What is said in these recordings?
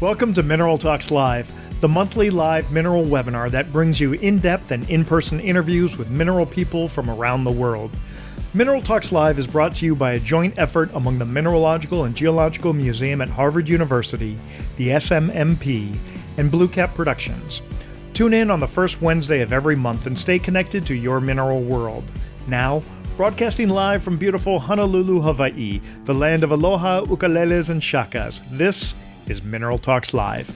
Welcome to Mineral Talks Live, the monthly live mineral webinar that brings you in-depth and in-person interviews with mineral people from around the world. Mineral Talks Live is brought to you by a joint effort among the Mineralogical and Geological Museum at Harvard University, the SMMP, and BlueCap Productions. Tune in on the first Wednesday of every month and stay connected to your mineral world. Now, broadcasting live from beautiful Honolulu, Hawaii, the land of aloha, ukuleles, and shakas, this is Mineral Talks Live.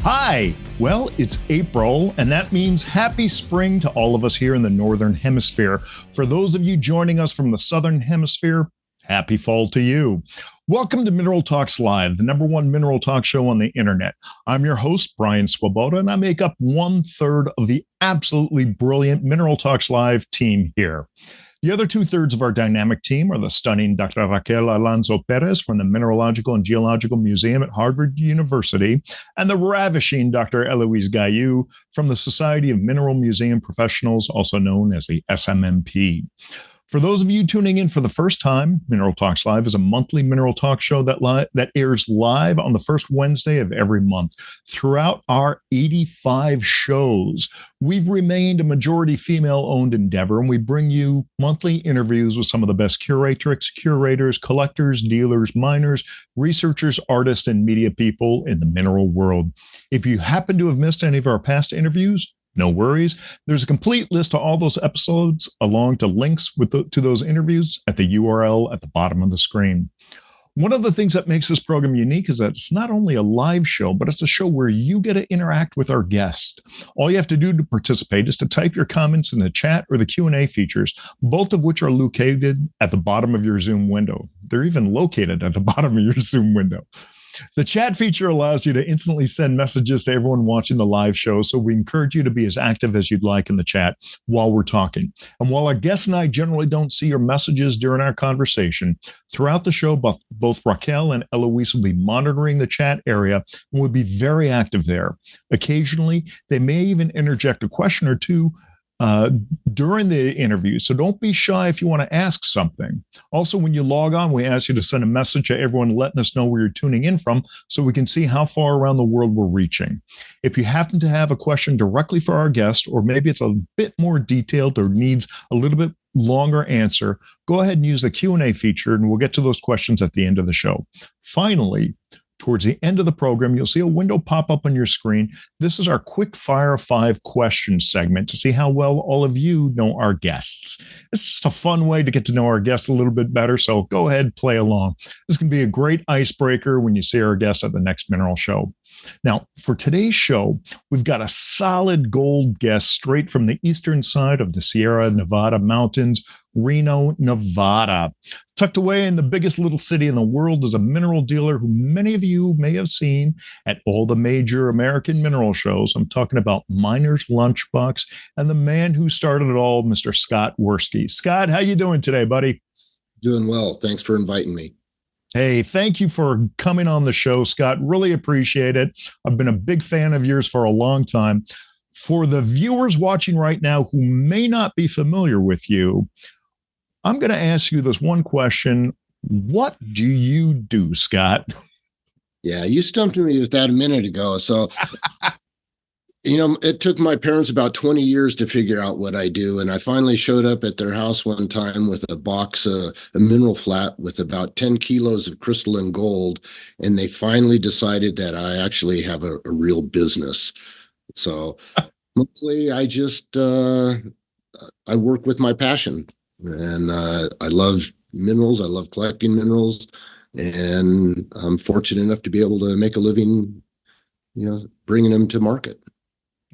Hi! Well, it's April, and that means happy spring to all of us here in the Northern Hemisphere. For those of you joining us from the Southern Hemisphere, happy fall to you. Welcome to Mineral Talks Live, the #1 mineral talk show on the internet. I'm your host, Brian Swoboda, and I make up 1/3 of the absolutely brilliant Mineral Talks Live team here. The other 2/3 of our dynamic team are the stunning Dr. Raquel Alonso Perez from the Mineralogical and Geological Museum at Harvard University, and the ravishing Dr. Eloise Gaillou from the Society of Mineral Museum Professionals, also known as the SMMP. For those of you tuning in for the first time, Mineral Talks Live is a monthly mineral talk show that airs live on the first Wednesday of every month. Throughout our 85 shows, we've remained a majority female-owned endeavor, and we bring you monthly interviews with some of the best curatrix, curators, collectors, dealers, miners, researchers, artists, and media people in the mineral world. If you happen to have missed any of our past interviews, no worries. There's a complete list of all those episodes along to links to those interviews at the URL at the bottom of the screen. One of the things that makes this program unique is that it's not only a live show, but it's a show where you get to interact with our guests. All you have to do to participate is to type your comments in the chat or the Q&A features, both of which are located at the bottom of your Zoom window. They're even located at the bottom of your Zoom window. The chat feature allows you to instantly send messages to everyone watching the live show, so we encourage you to be as active as you'd like in the chat while we're talking. And while our guests and I generally don't see your messages during our conversation, throughout the show, both Raquel and Eloise will be monitoring the chat area and will be very active there. Occasionally, they may even interject a question or two during the interview. So don't be shy if you want to ask something. Also, when you log on, we ask you to send a message to everyone letting us know where you're tuning in from so we can see how far around the world we're reaching. If you happen to have a question directly for our guest, or maybe it's a bit more detailed or needs a little bit longer answer, go ahead and use the Q&A feature and we'll get to those questions at the end of the show. Finally, towards the end of the program, you'll see a window pop up on your screen. This is our quick fire 5 questions segment to see how well all of you know our guests. It's just a fun way to get to know our guests a little bit better, so go ahead, play along. This can be a great icebreaker when you see our guests at the next mineral show. Now, for today's show, we've got a solid gold guest straight from the eastern side of the Sierra Nevada mountains, Reno, Nevada. Tucked away in the biggest little city in the world is a mineral dealer who many of you may have seen at all the major American mineral shows. I'm talking about Miner's Lunchbox and the man who started it all, Mr. Scott Werschky. Scott, how you doing today, buddy? Doing well. Thanks for inviting me. Hey, thank you for coming on the show, Scott. Really appreciate it. I've been a big fan of yours for a long time. For the viewers watching right now who may not be familiar with you, I'm going to ask you this one question. What do you do, Scott? Yeah, you stumped me with that a minute ago. So, it took my parents about 20 years to figure out what I do. And I finally showed up at their house one time with a box, a mineral flat with about 10 kilos of crystalline gold. And they finally decided that I actually have a real business. So mostly I just, I work with my passion. And I love minerals. I love collecting minerals. And I'm fortunate enough to be able to make a living, bringing them to market.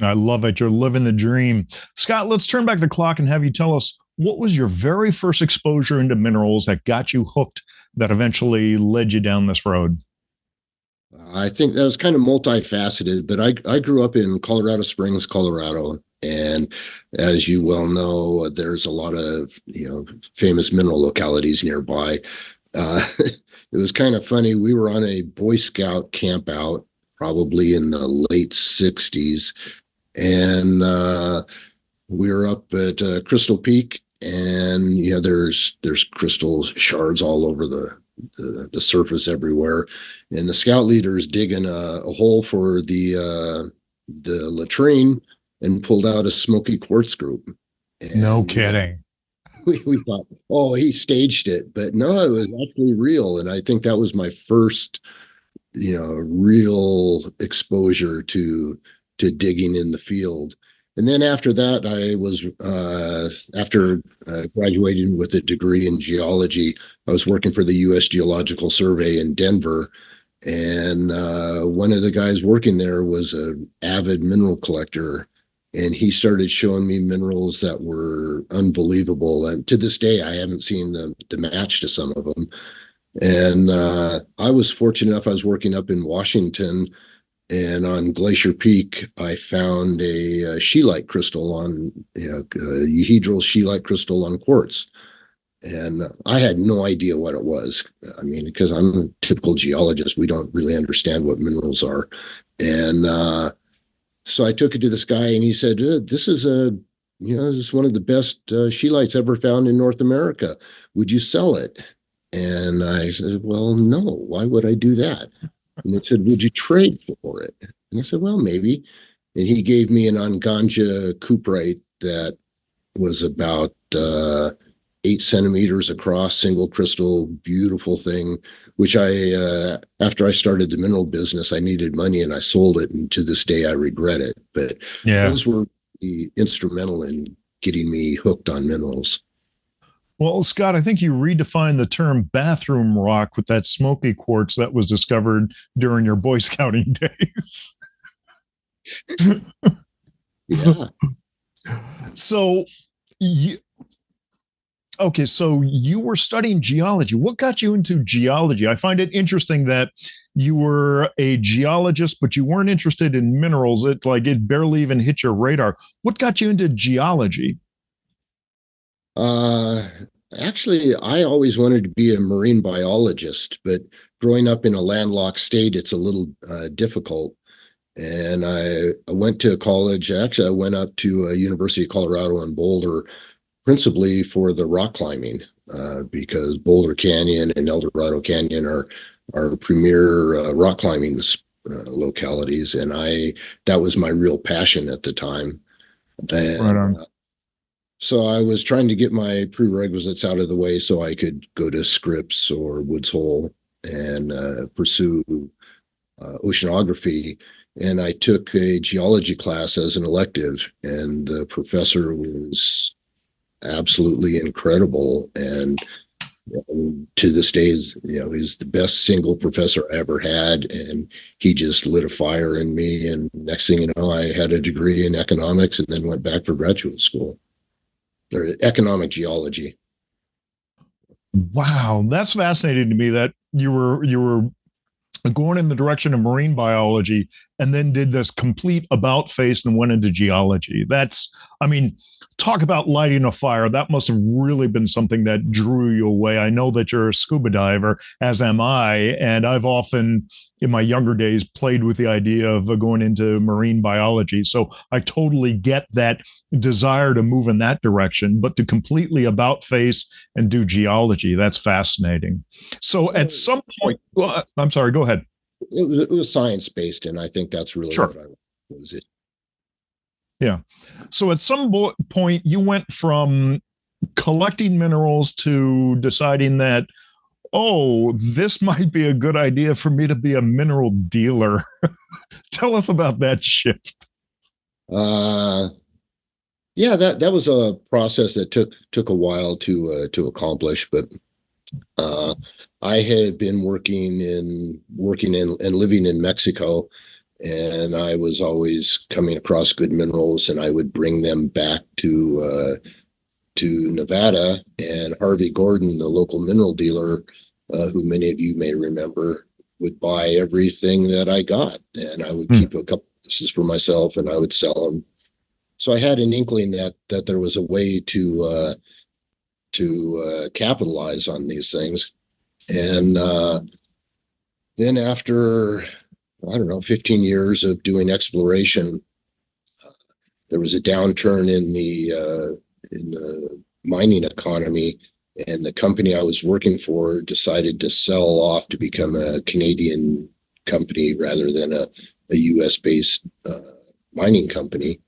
I love it. You're living the dream. Scott, let's turn back the clock and have you tell us what was your very first exposure into minerals that got you hooked, that eventually led you down this road? I think that was kind of multifaceted, but I grew up in Colorado Springs, Colorado. And as you well know, there's a lot of, famous mineral localities nearby. It was kind of funny. We were on a Boy Scout camp out probably in the late 60s. And we were up at Crystal Peak and there's crystal shards all over the surface everywhere, and the scout leader is digging a hole for the latrine and pulled out a smoky quartz group. No And kidding. we thought, oh, he staged it, but no, it was actually real. And I think that was my first, real exposure to digging in the field. And then after that, I was after graduating with a degree in geology, I was working for the U.S. Geological Survey in Denver. And one of the guys working there was an avid mineral collector, and he started showing me minerals that were unbelievable. And to this day, I haven't seen the match to some of them. And I was fortunate enough, I was working up in Washington, and on Glacier Peak, I found a scheelite crystal on, euhedral scheelite crystal on quartz. And I had no idea what it was. I mean, because I'm a typical geologist, we don't really understand what minerals are. And so I took it to this guy, and he said, "This is this is one of the best scheelites ever found in North America. Would you sell it?" And I said, "Well, no. Why would I do that?" And they said, "Would you trade for it?" And I said, "Well, maybe." And he gave me an Anganja cuprite that was about 8 centimeters across, single crystal, beautiful thing, which after I started the mineral business, I needed money and I sold it. And to this day, I regret it. But Yeah. those were instrumental in getting me hooked on minerals. Well, Scott, I think you redefined the term bathroom rock with that smoky quartz that was discovered during your Boy Scouting days. Yeah. So, so you were studying geology. What got you into geology? I find it interesting that you were a geologist, but you weren't interested in minerals. It barely even hit your radar. What got you into geology? Actually, I always wanted to be a marine biologist, but growing up in a landlocked state, it's a little difficult. And I went to college. Actually, I went up to University of Colorado in Boulder, principally for the rock climbing, because Boulder Canyon and El Dorado Canyon are premier rock climbing localities, and that was my real passion at the time. And Right on. so I was trying to get my prerequisites out of the way so I could go to Scripps or Woods Hole and pursue oceanography. And I took a geology class as an elective, and the professor was absolutely incredible. And to this day, he's the best single professor I ever had. And he just lit a fire in me. And next thing you know, I had a degree in economics and then went back for graduate school, or economic geology. Wow, that's fascinating to me that you were going in the direction of marine biology and then did this complete about face and went into geology. I mean, talk about lighting a fire. That must have really been something that drew you away. I know that you're a scuba diver, as am I, and I've often, in my younger days, played with the idea of going into marine biology. So I totally get that desire to move in that direction, but to completely about face and do geology, that's fascinating. So at some point, well, I'm sorry, go ahead. It was science based, and I think that's really Sure. what I was. It. Yeah. So at some point, you went from collecting minerals to deciding that, oh, this might be a good idea for me to be a mineral dealer. Tell us about that shift. Yeah, that was a process that took a while to accomplish, but I had been working and living in Mexico, and I was always coming across good minerals, and I would bring them back to Nevada. And Harvey Gordon, the local mineral dealer, who many of you may remember, would buy everything that I got, and I would keep a couple pieces for myself, and I would sell them. So I had an inkling that there was a way to capitalize on these things. And then after, I don't know, 15 years of doing exploration, there was a downturn in the mining economy. And the company I was working for decided to sell off to become a Canadian company rather than a US based mining company.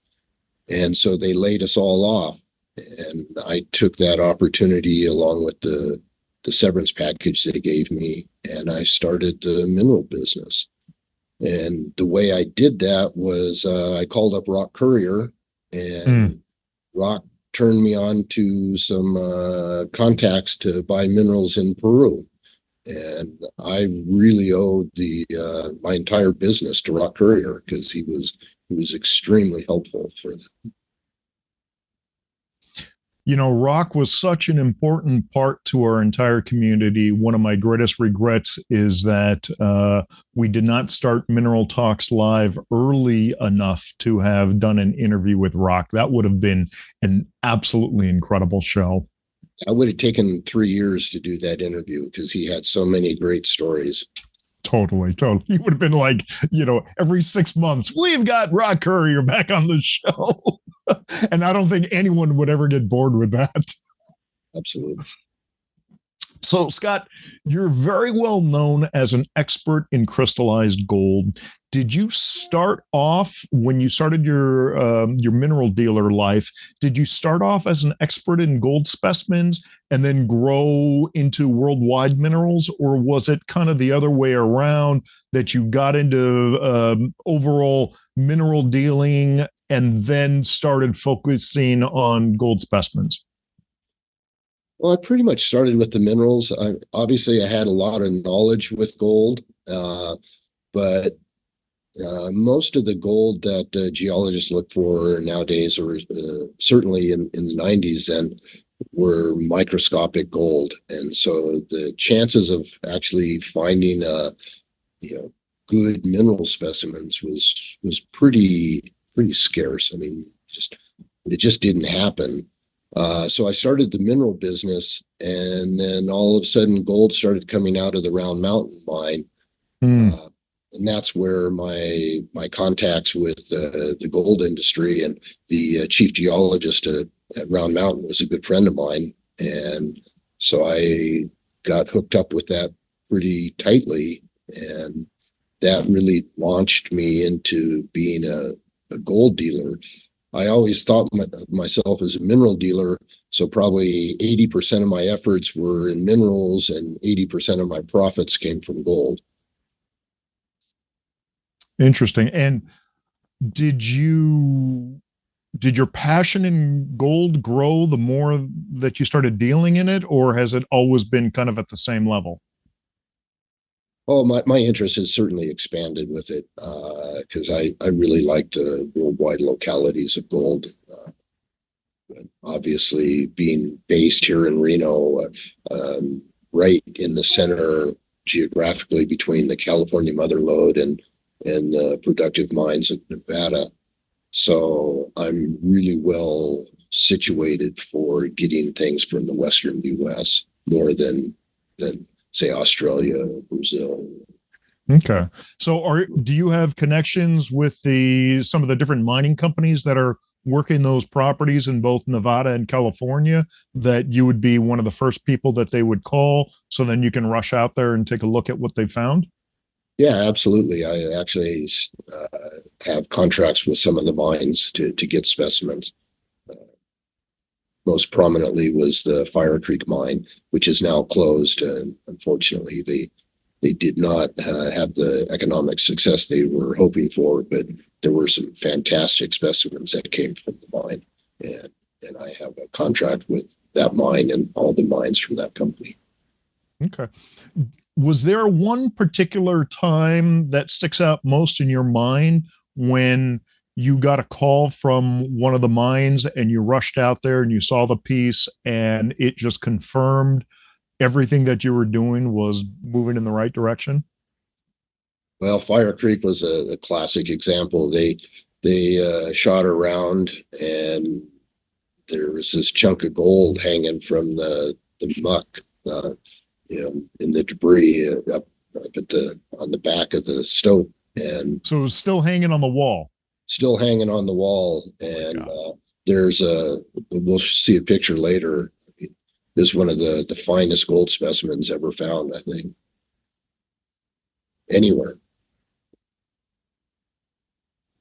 And so they laid us all off. And I took that opportunity along with the severance package they gave me, and I started the mineral business. And the way I did that was I called up Rock Courier, and Rock turned me on to some contacts to buy minerals in Peru. And I really owed my entire business to Rock Courier because he was extremely helpful for that. You know, rock was such an important part to our entire community. One of my greatest regrets is that we did not start Mineral Talks Live early enough to have done an interview with Rock. That would have been an absolutely incredible show. I would have taken 3 years to do that interview because he had so many great stories. Totally. He would have been like, every 6 months, we've got Rock Courier back on the show. And I don't think anyone would ever get bored with that. Absolutely. So, Scott, you're very well known as an expert in crystallized gold. Did you start off when you started your mineral dealer life? Did you start off as an expert in gold specimens and then grow into worldwide minerals, or was it kind of the other way around that you got into overall mineral dealing and then started focusing on gold specimens? Well, I pretty much started with the minerals. Obviously, I had a lot of knowledge with gold, but most of the gold that geologists look for nowadays, or certainly in the 90s then, were microscopic gold. And so the chances of actually finding good mineral specimens was pretty scarce. I mean, it just didn't happen. So I started the mineral business, and then all of a sudden gold started coming out of the Round Mountain mine. And that's where my contacts with the gold industry and the chief geologist at Round Mountain was a good friend of mine. And so I got hooked up with that pretty tightly. And that really launched me into being a gold dealer. I always thought of myself as a mineral dealer. So probably 80% of my efforts were in minerals and 80% of my profits came from gold. Interesting. And did your passion in gold grow the more that you started dealing in it, or has it always been kind of at the same level? Oh, my interest has certainly expanded with it because I really like the worldwide localities of gold. Obviously, being based here in Reno, right in the center geographically between the California Mother Lode and the productive mines of Nevada. So I'm really well situated for getting things from the Western US more than say Australia or Brazil. Okay. So do you have connections with some of the different mining companies that are working those properties in both Nevada and California that you would be one of the first people that they would call, so then you can rush out there and take a look at what they found? Yeah, absolutely. I actually have contracts with some of the mines to get specimens. Most prominently was the Fire Creek mine, which is now closed. And unfortunately, they did not have the economic success they were hoping for, but there were some fantastic specimens that came from the mine. And I have a contract with that mine and all the mines from that company. Okay. Was there one particular time that sticks out most in your mind when you got a call from one of the mines and you rushed out there and you saw the piece and it just confirmed everything that you were doing was moving in the right direction? Well, Fire Creek was a classic example. They shot around and there was this chunk of gold hanging from the muck. In the debris up on the back of the stope, and so it was still hanging on the wall. Still hanging on the wall, and there's we'll see a picture later. This is one of the finest gold specimens ever found, I think, anywhere.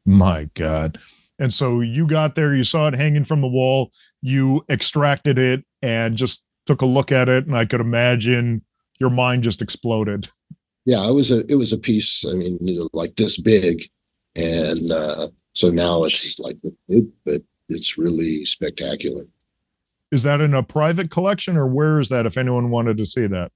My God. And so you got there, you saw it hanging from the wall, you extracted it and just took a look at it. And I could imagine your mind just exploded. Yeah, it was a piece, I mean, like this big. And so now it's like, but it's really spectacular. Is that in a private collection or where is that if anyone wanted to see that?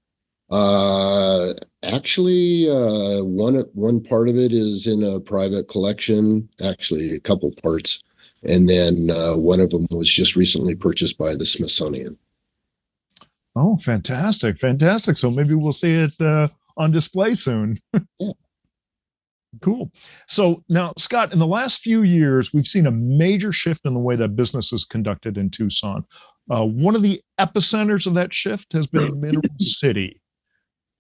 Actually, one part of it is in a private collection, actually a couple parts. And then one of them was just recently purchased by the Smithsonian. Oh, fantastic. Fantastic. So maybe we'll see it on display soon. Yeah. Cool. So now, Scott, in the last few years, we've seen a major shift in the way that business is conducted in Tucson. One of the epicenters of that shift has been Mineral City.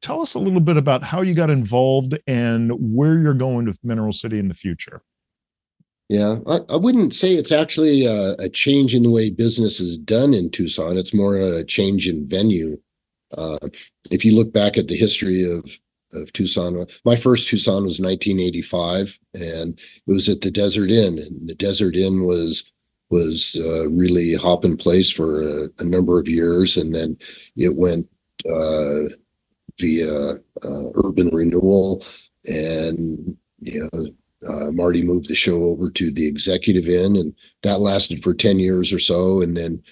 Tell us a little bit about how you got involved and where you're going with Mineral City in the future. Yeah, I wouldn't say it's actually a change in the way business is done in Tucson. It's more a change in venue. Uh, if you look back at the history of Tucson, my first Tucson was 1985, and it was at the Desert Inn. And the Desert Inn was really hopping place for a number of years, and then it went via urban renewal, and Marty moved the show over to the Executive Inn, and that lasted for 10 years or so. And then,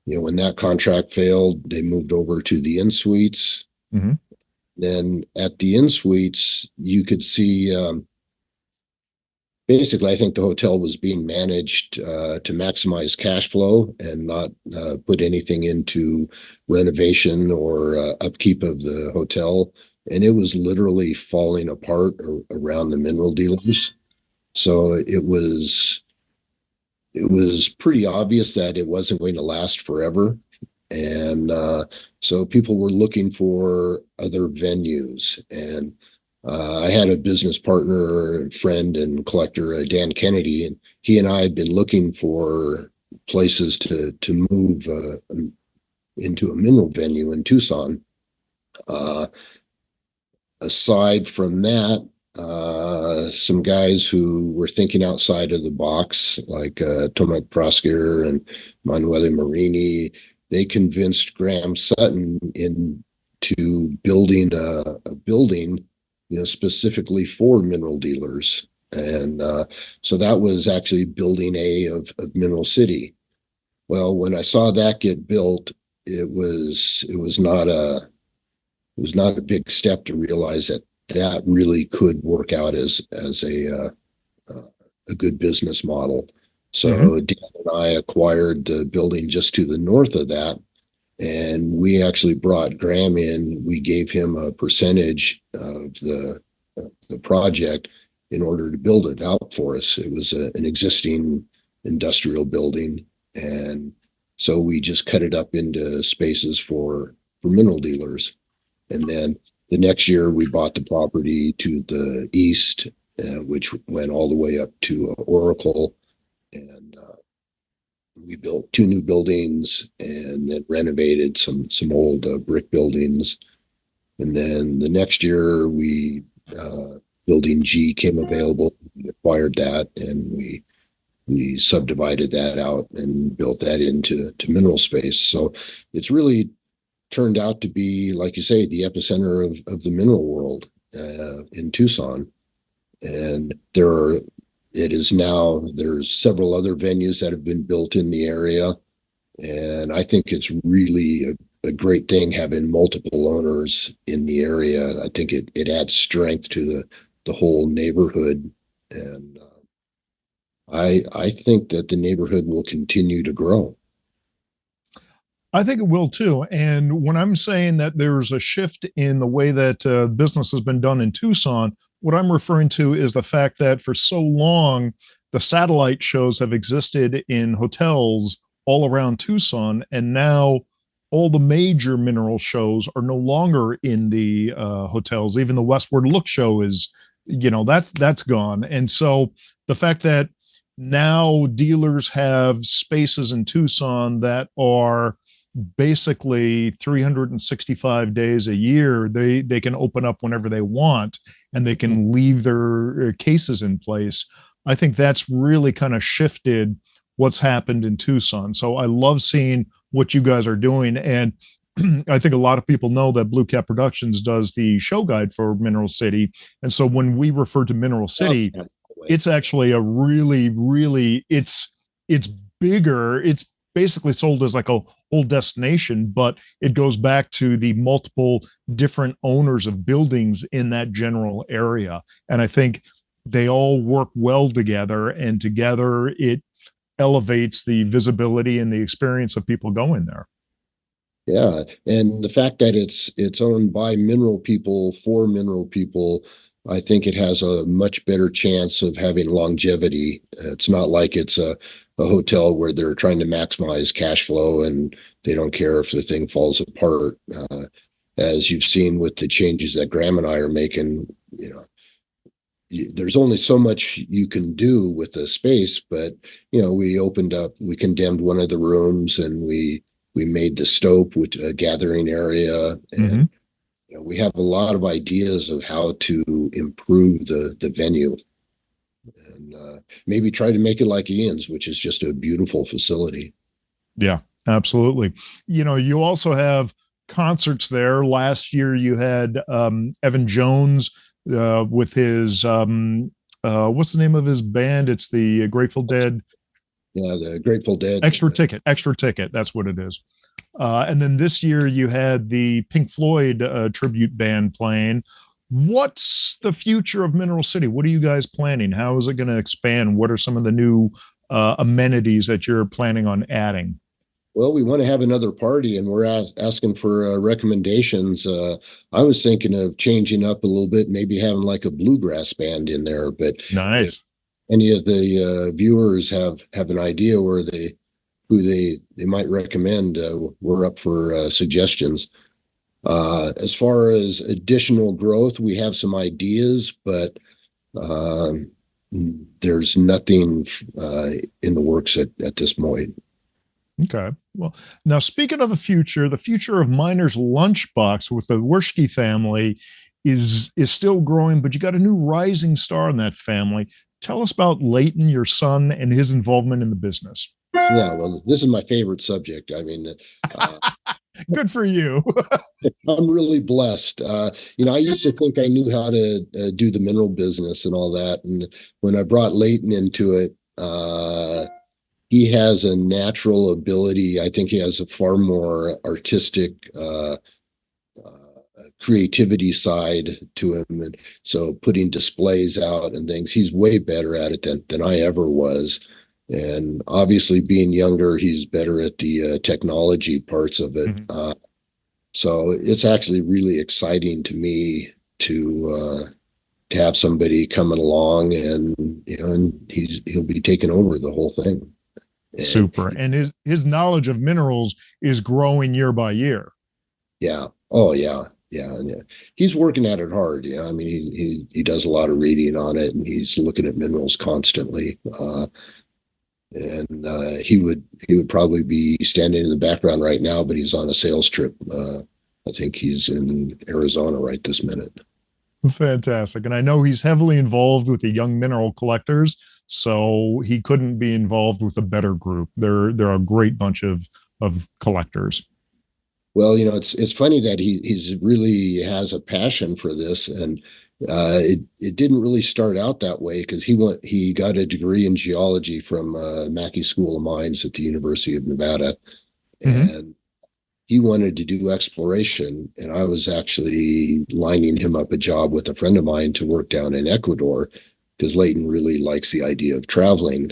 when that contract failed, they moved over to the Inn Suites. Mm-hmm. Then at the Inn Suites, you could see basically, I think the hotel was being managed to maximize cash flow and not put anything into renovation or upkeep of the hotel. And it was literally falling apart around the mineral dealers. So it was pretty obvious that it wasn't going to last forever. And so people were looking for other venues. And I had a business partner, friend, and collector, Dan Kennedy, and he and I had been looking for places to move into a mineral venue in Tucson. Aside from that, some guys who were thinking outside of the box, like Tomek Prosker and Manuele Marini, they convinced Graham Sutton into building a building, specifically for mineral dealers. And so that was actually building A of Mineral City. Well, when I saw that get built, it was not a big step to realize that really could work out as a good business model. So Dan and I acquired the building just to the north of that, and we actually brought Graham in. We gave him a percentage of the project in order to build it out for us. It was an existing industrial building, and so we just cut it up into spaces for mineral dealers. And then the next year, we bought the property to the east, which went all the way up to Oracle. And we built 2 new buildings and then renovated some old brick buildings. And then the next year, building G came available. We acquired that, and we subdivided that out and built that into mineral space. So it's really turned out to be, like you say, the epicenter of the mineral world in Tucson. And there's several other venues that have been built in the area. And I think it's really a great thing having multiple owners in the area. I think it adds strength to the whole neighborhood. And I think that the neighborhood will continue to grow. I think it will too. And when I'm saying that there's a shift in the way that business has been done in Tucson, what I'm referring to is the fact that for so long, the satellite shows have existed in hotels all around Tucson. And now all the major mineral shows are no longer in the hotels. Even the Westward Look show is, that's gone. And so the fact that now dealers have spaces in Tucson that are basically 365 days a year. They can open up whenever they want, and they can leave their cases in place. I think that's really kind of shifted what's happened in Tucson. So I love seeing what you guys are doing. And I think a lot of people know that BlueCap Productions does the show guide for Mineral City. And so when we refer to Mineral City, it's actually a really, it's bigger. It's basically sold as like a whole destination, but it goes back to the multiple different owners of buildings in that general area. And I think they all work well together, and together it elevates the visibility and the experience of people going there. Yeah, and the fact that it's owned by mineral people for mineral people, I think it has a much better chance of having longevity. It's not like it's a hotel where they're trying to maximize cash flow and they don't care if the thing falls apart. As you've seen with the changes that Graham and I are making, there's only so much you can do with the space, but we condemned one of the rooms, and we made the stope with a gathering area, and we have a lot of ideas of how to improve the venue, and maybe try to make it like Ian's, which is just a beautiful facility. Yeah, absolutely. You also have concerts there. Last year you had Evan Jones with his what's the name of his band? It's the Grateful Dead. Yeah, the Grateful Dead. Extra Ticket. That's what it is. And then this year you had the Pink Floyd tribute band playing. What's the future of Mineral City? What are you guys planning? How is it going to expand? What are some of the new amenities that you're planning on adding? Well, we want to have another party, and we're asking for recommendations. I was thinking of changing up a little bit, maybe having like a bluegrass band in there. But nice. If any of the viewers have an idea who they might recommend, we're up for suggestions. As far as additional growth, we have some ideas, but there's nothing in the works at this point. Okay. Well, now speaking of the future of Miner's Lunchbox with the Werschky family is still growing, but you got a new rising star in that family. Tell us about Leighton, your son, and his involvement in the business. Yeah, well, this is my favorite subject. I mean, good for you. I'm really blessed. I used to think I knew how to do the mineral business and all that. And when I brought Leighton into it, he has a natural ability. I think he has a far more artistic creativity side to him. And so putting displays out and things, he's way better at it than I ever was. And obviously being younger, he's better at the technology parts of it. So it's actually really exciting to me to have somebody coming along, and he'll be taking over the whole thing. Super. And his knowledge of minerals is growing year by year. Yeah. Oh yeah. Yeah. He's working at it hard. I mean, he does a lot of reading on it, and he's looking at minerals constantly. And he would probably be standing in the background right now, but he's on a sales trip. I think he's in Arizona right this minute. Fantastic. And I know he's heavily involved with the young mineral collectors, so he couldn't be involved with a better group. They're a great bunch of collectors. Well, it's funny that he's really has a passion for this, and it didn't really start out that way, because he got a degree in geology from Mackey School of Mines at the University of Nevada, and he wanted to do exploration, and I was actually lining him up a job with a friend of mine to work down in Ecuador, because Leighton really likes the idea of traveling.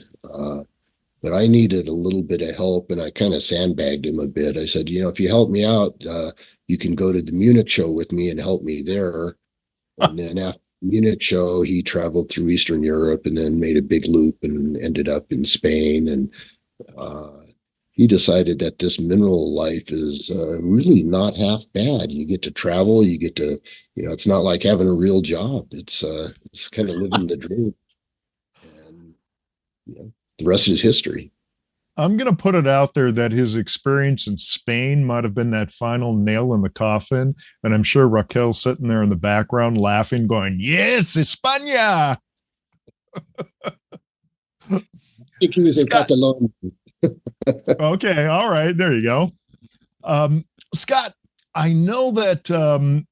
But I needed a little bit of help, and I kind of sandbagged him a bit. I said, if you help me out, you can go to the Munich show with me and help me there. And then after the Munich show, he traveled through Eastern Europe and then made a big loop and ended up in Spain. And he decided that this mineral life is really not half bad. You get to travel, you get to, it's not like having a real job. It's kind of living the dream. And the rest is history. I'm going to put it out there that his experience in Spain might have been that final nail in the coffin. And I'm sure Raquel's sitting there in the background laughing, going, "Yes, España." I think he was in Scott. Catalan. Okay. All right. There you go. Scott, I know that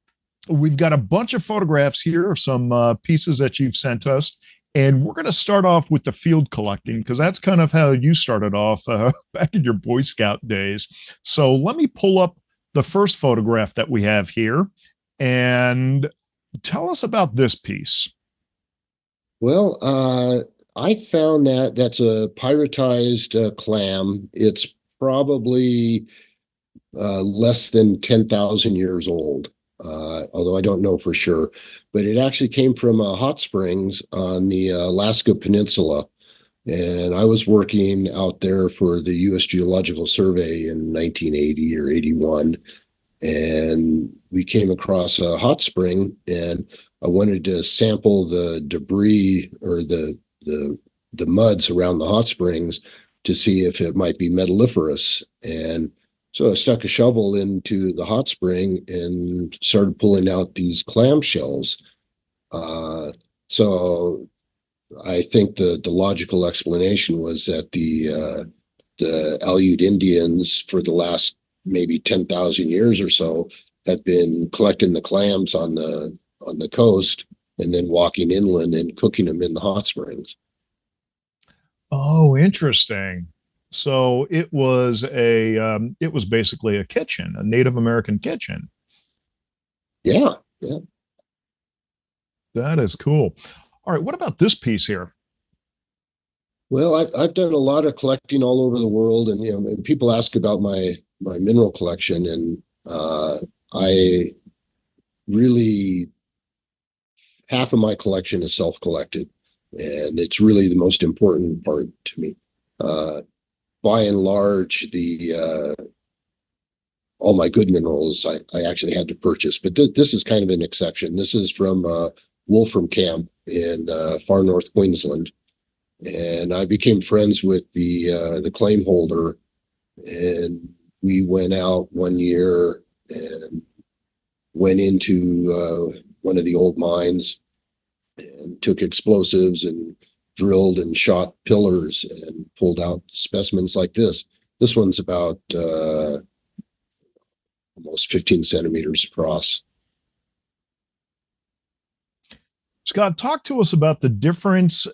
we've got a bunch of photographs here of some pieces that you've sent us. And we're going to start off with the field collecting because that's kind of how you started off back in your Boy Scout days. So let me pull up the first photograph that we have here and tell us about this piece. Well, I found that that's a pyritized clam. It's probably less than 10,000 years old, although I don't know for sure. But it actually came from hot springs on the Alaska Peninsula. And I was working out there for the U.S. Geological Survey in 1980 or 81. And we came across a hot spring, and I wanted to sample the debris or the muds around the hot springs to see if it might be metalliferous. And so I stuck a shovel into the hot spring and started pulling out these clamshells. So I think the logical explanation was that the Aleut Indians for the last maybe 10,000 years or so have been collecting the clams on the coast and then walking inland and cooking them in the hot springs. Oh, interesting. So it was basically a kitchen, a Native American kitchen. Yeah, yeah. That is cool. All right, what about this piece here? Well, I've done a lot of collecting all over the world, and and people ask about my mineral collection, and I really half of my collection is self-collected, and it's really the most important part to me. By and large, the all my good minerals I actually had to purchase, but this is kind of an exception. This is from Wolfram Camp in far north Queensland, and I became friends with the claim holder, and we went out one year and went into one of the old mines and took explosives and drilled and shot pillars and pulled out specimens like this. This one's about almost 15 centimeters across. Scott, talk to us about the difference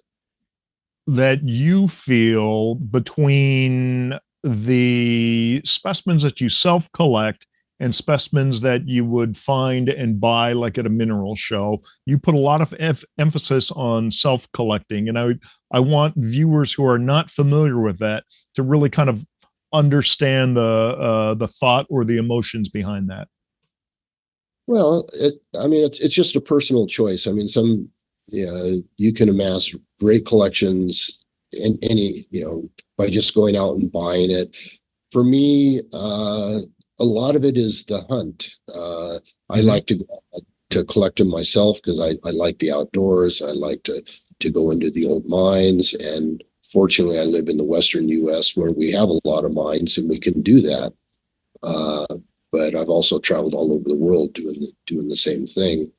that you feel between the specimens that you self-collect and specimens that you would find and buy like at a mineral show. You put a lot of emphasis on self-collecting, and I want viewers who are not familiar with that to really kind of understand the thought or the emotions behind that. Well, it's just a personal choice. I mean, you can amass great collections in any, by just going out and buying it. For me, a lot of it is the hunt. I like to collect them myself because I like the outdoors. I like to go into the old mines, and fortunately, I live in the Western U.S. where we have a lot of mines, and we can do that. But I've also traveled all over the world doing the same thing.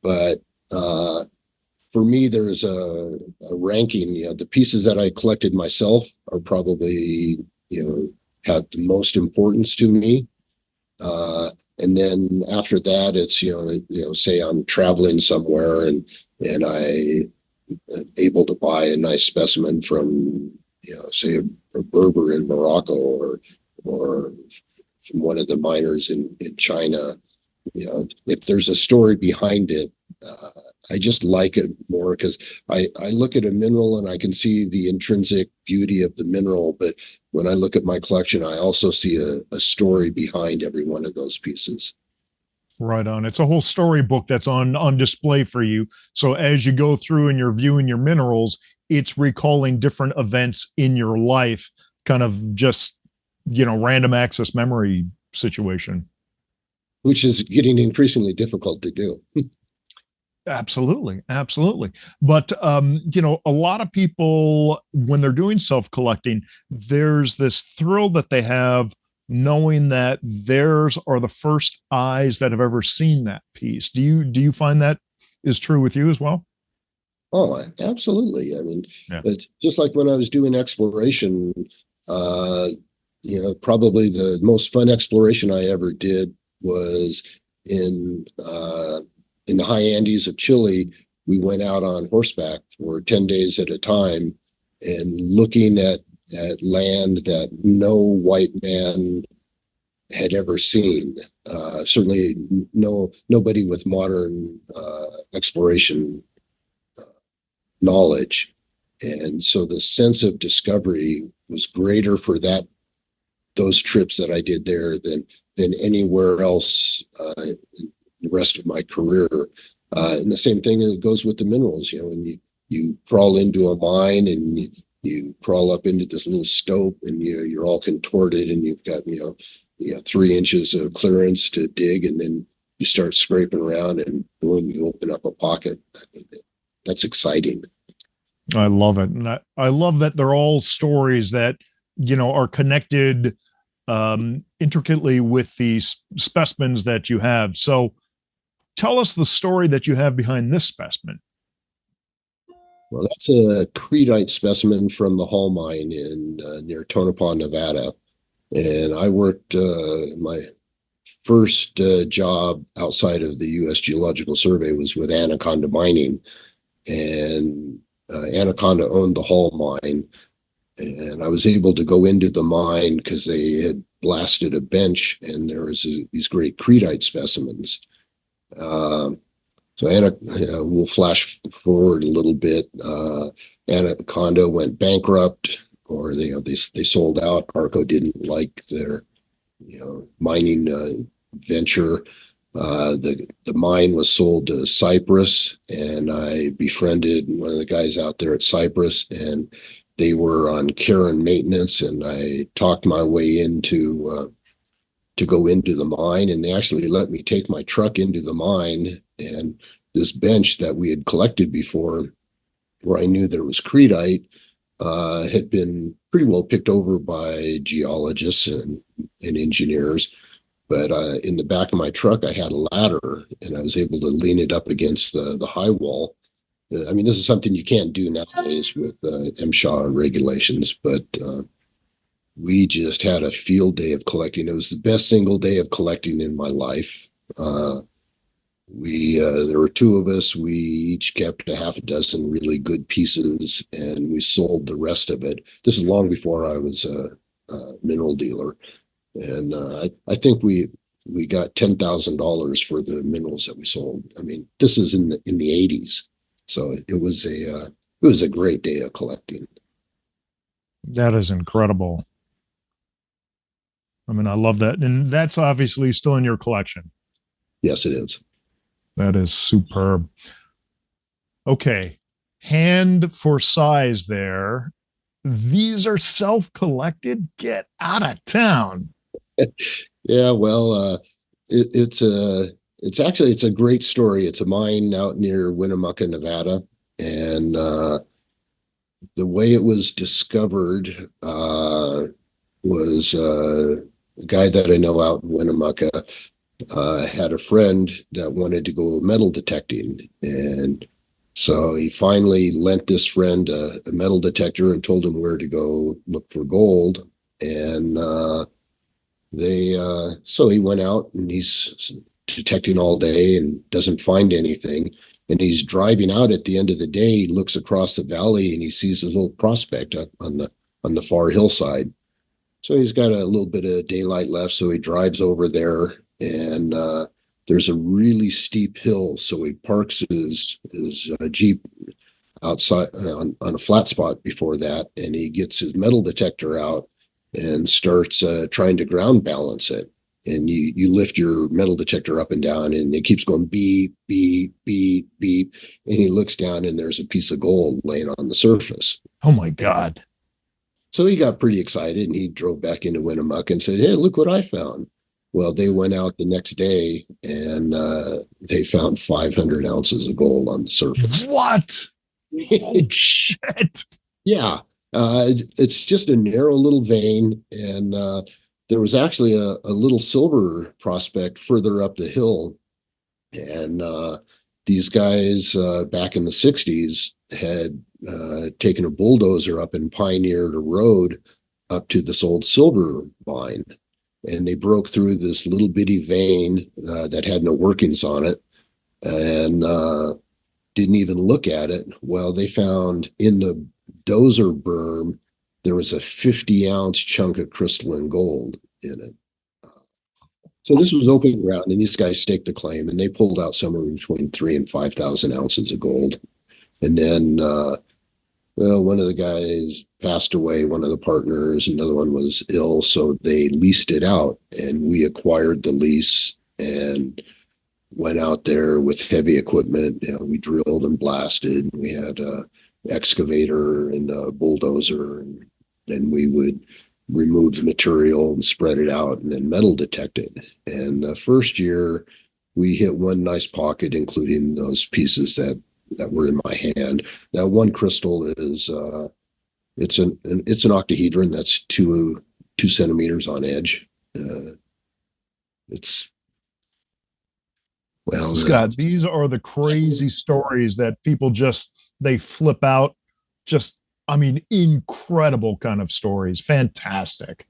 But for me, there's a ranking. The pieces that I collected myself are probably have the most importance to me. And then after that, it's say I'm traveling somewhere and I am able to buy a nice specimen from say a Berber in Morocco or from one of the miners in China. If there's a story behind it, I just like it more because I look at a mineral and I can see the intrinsic beauty of the mineral, but when I look at my collection, I also see a story behind every one of those pieces. Right on. It's a whole storybook that's on display for you. So as you go through and you're viewing your minerals, it's recalling different events in your life, kind of just, random access memory situation. Which is getting increasingly difficult to do. Absolutely, absolutely. But a lot of people when they're doing self-collecting, there's this thrill that they have knowing that theirs are the first eyes that have ever seen that piece. Do you find that is true with you as well? Oh, absolutely. I mean, Yeah. it's just like when I was doing exploration, uh, probably the most fun exploration I ever did was in in the high Andes of Chile. We went out on horseback for 10 days at a time and looking at land that no white man had ever seen. Certainly nobody with modern exploration knowledge. And so the sense of discovery was greater for those trips that I did there than anywhere else in the rest of my career. And the same thing goes with the minerals. When you crawl into a mine and you crawl up into this little stope and you're all contorted and you've got 3 inches of clearance to dig, and then you start scraping around and boom, you open up a pocket. I mean, that's exciting. I love it. And I love that they're all stories that, are connected intricately with the specimens that you have. So tell us the story that you have behind this specimen. Well, that's a creedite specimen from the Hall Mine in near Tonopah, Nevada. And I worked my first job outside of the U.S. Geological Survey was with Anaconda Mining. And Anaconda owned the Hall Mine. And I was able to go into the mine because they had blasted a bench and there was these great creedite specimens. We'll flash forward a little bit. Anaconda went bankrupt, or they sold out. Arco didn't like their mining venture. The mine was sold to Cyprus, and I befriended one of the guys out there at Cyprus, and they were on care and maintenance, and I talked my way into to go into the mine, and they actually let me take my truck into the mine. And this bench that we had collected before, where I knew there was creedite, had been pretty well picked over by geologists and engineers. But in the back of my truck, I had a ladder, and I was able to lean it up against the high wall. I mean, this is something you can't do nowadays with MSHA regulations, but we just had a field day of collecting. It was the best single day of collecting in my life. There were two of us. We each kept a half a dozen really good pieces, and we sold the rest of it. This is long before I was a mineral dealer, and I think we got $10,000 for the minerals that we sold. I mean, this is in the '80s, so it was a great day of collecting. That is incredible. I mean, I love that. And that's obviously still in your collection. Yes, it is. That is superb. Okay. Hand for size there. These are self-collected. Get out of town. Yeah, well, it's a great story. It's a mine out near Winnemucca, Nevada, and the way it was discovered was a guy that I know out in Winnemucca had a friend that wanted to go metal detecting, and so he finally lent this friend a metal detector and told him where to go look for gold. And so he went out and he's detecting all day and doesn't find anything. And he's driving out at the end of the day, he looks across the valley and he sees a little prospect up on the far hillside. So he's got a little bit of daylight left, so he drives over there, and there's a really steep hill. So he parks his Jeep outside on a flat spot before that, and he gets his metal detector out and starts trying to ground balance it. And you lift your metal detector up and down, and it keeps going beep, beep, beep, beep. And he looks down, and there's a piece of gold laying on the surface. Oh my God. So he got pretty excited, and he drove back into Winnemucca and said, "Hey, look what I found." Well, they went out the next day and they found 500 ounces of gold on the surface. What? Oh, shit. Yeah. It's just a narrow little vein. And there was actually a little silver prospect further up the hill. And these guys back in the 60s had taken a bulldozer up and pioneered a road up to this old silver mine. And they broke through this little bitty vein that had no workings on it and didn't even look at it. Well, they found in the dozer berm, there was a 50-ounce chunk of crystalline gold in it. So this was open ground, and these guys staked the claim, and they pulled out somewhere between 3,000 and 5,000 ounces of gold. And then one of the guys passed away, one of the partners, another one was ill, so they leased it out, and we acquired the lease and went out there with heavy equipment. We drilled and blasted. We had a excavator and a bulldozer, and then we would remove the material and spread it out and then metal detect it. And the first year we hit one nice pocket, including those pieces that were in my hand. Now, one crystal is it's an octahedron that's two centimeters on edge. It's well, Scott, these are the crazy stories that people they flip out. Incredible kind of stories. Fantastic.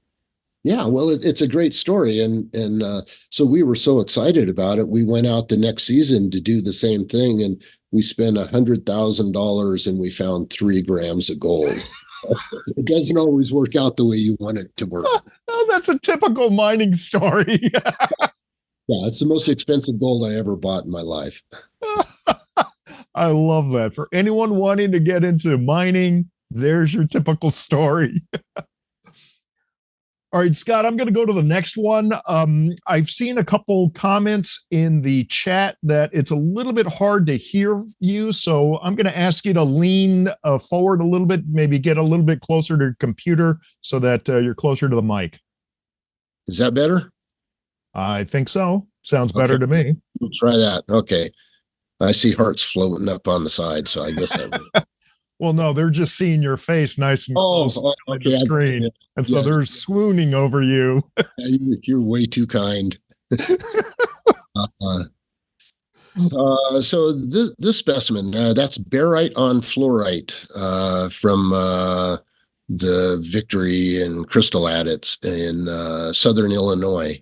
Yeah, well, it's a great story, and so we were so excited about it. We went out the next season to do the same thing, and we spent $100,000, and we found 3 grams of gold. It doesn't always work out the way you want it to work. Oh, that's a typical mining story. Yeah, it's the most expensive gold I ever bought in my life. I love that. For anyone wanting to get into mining, there's your typical story. All right, Scott, I'm going to go to the next one. I've seen a couple comments in the chat that it's a little bit hard to hear you. So I'm going to ask you to lean forward a little bit, maybe get a little bit closer to your computer so that you're closer to the mic. Is that better? I think so. Sounds better to me. We'll try that. Okay. I see hearts floating up on the side, so I guess that. Well, no, they're just seeing your face nice and close to the screen, and so they're swooning over you. You're way too kind. So this specimen, that's barite on fluorite from the Victory and Crystal Adits in southern Illinois.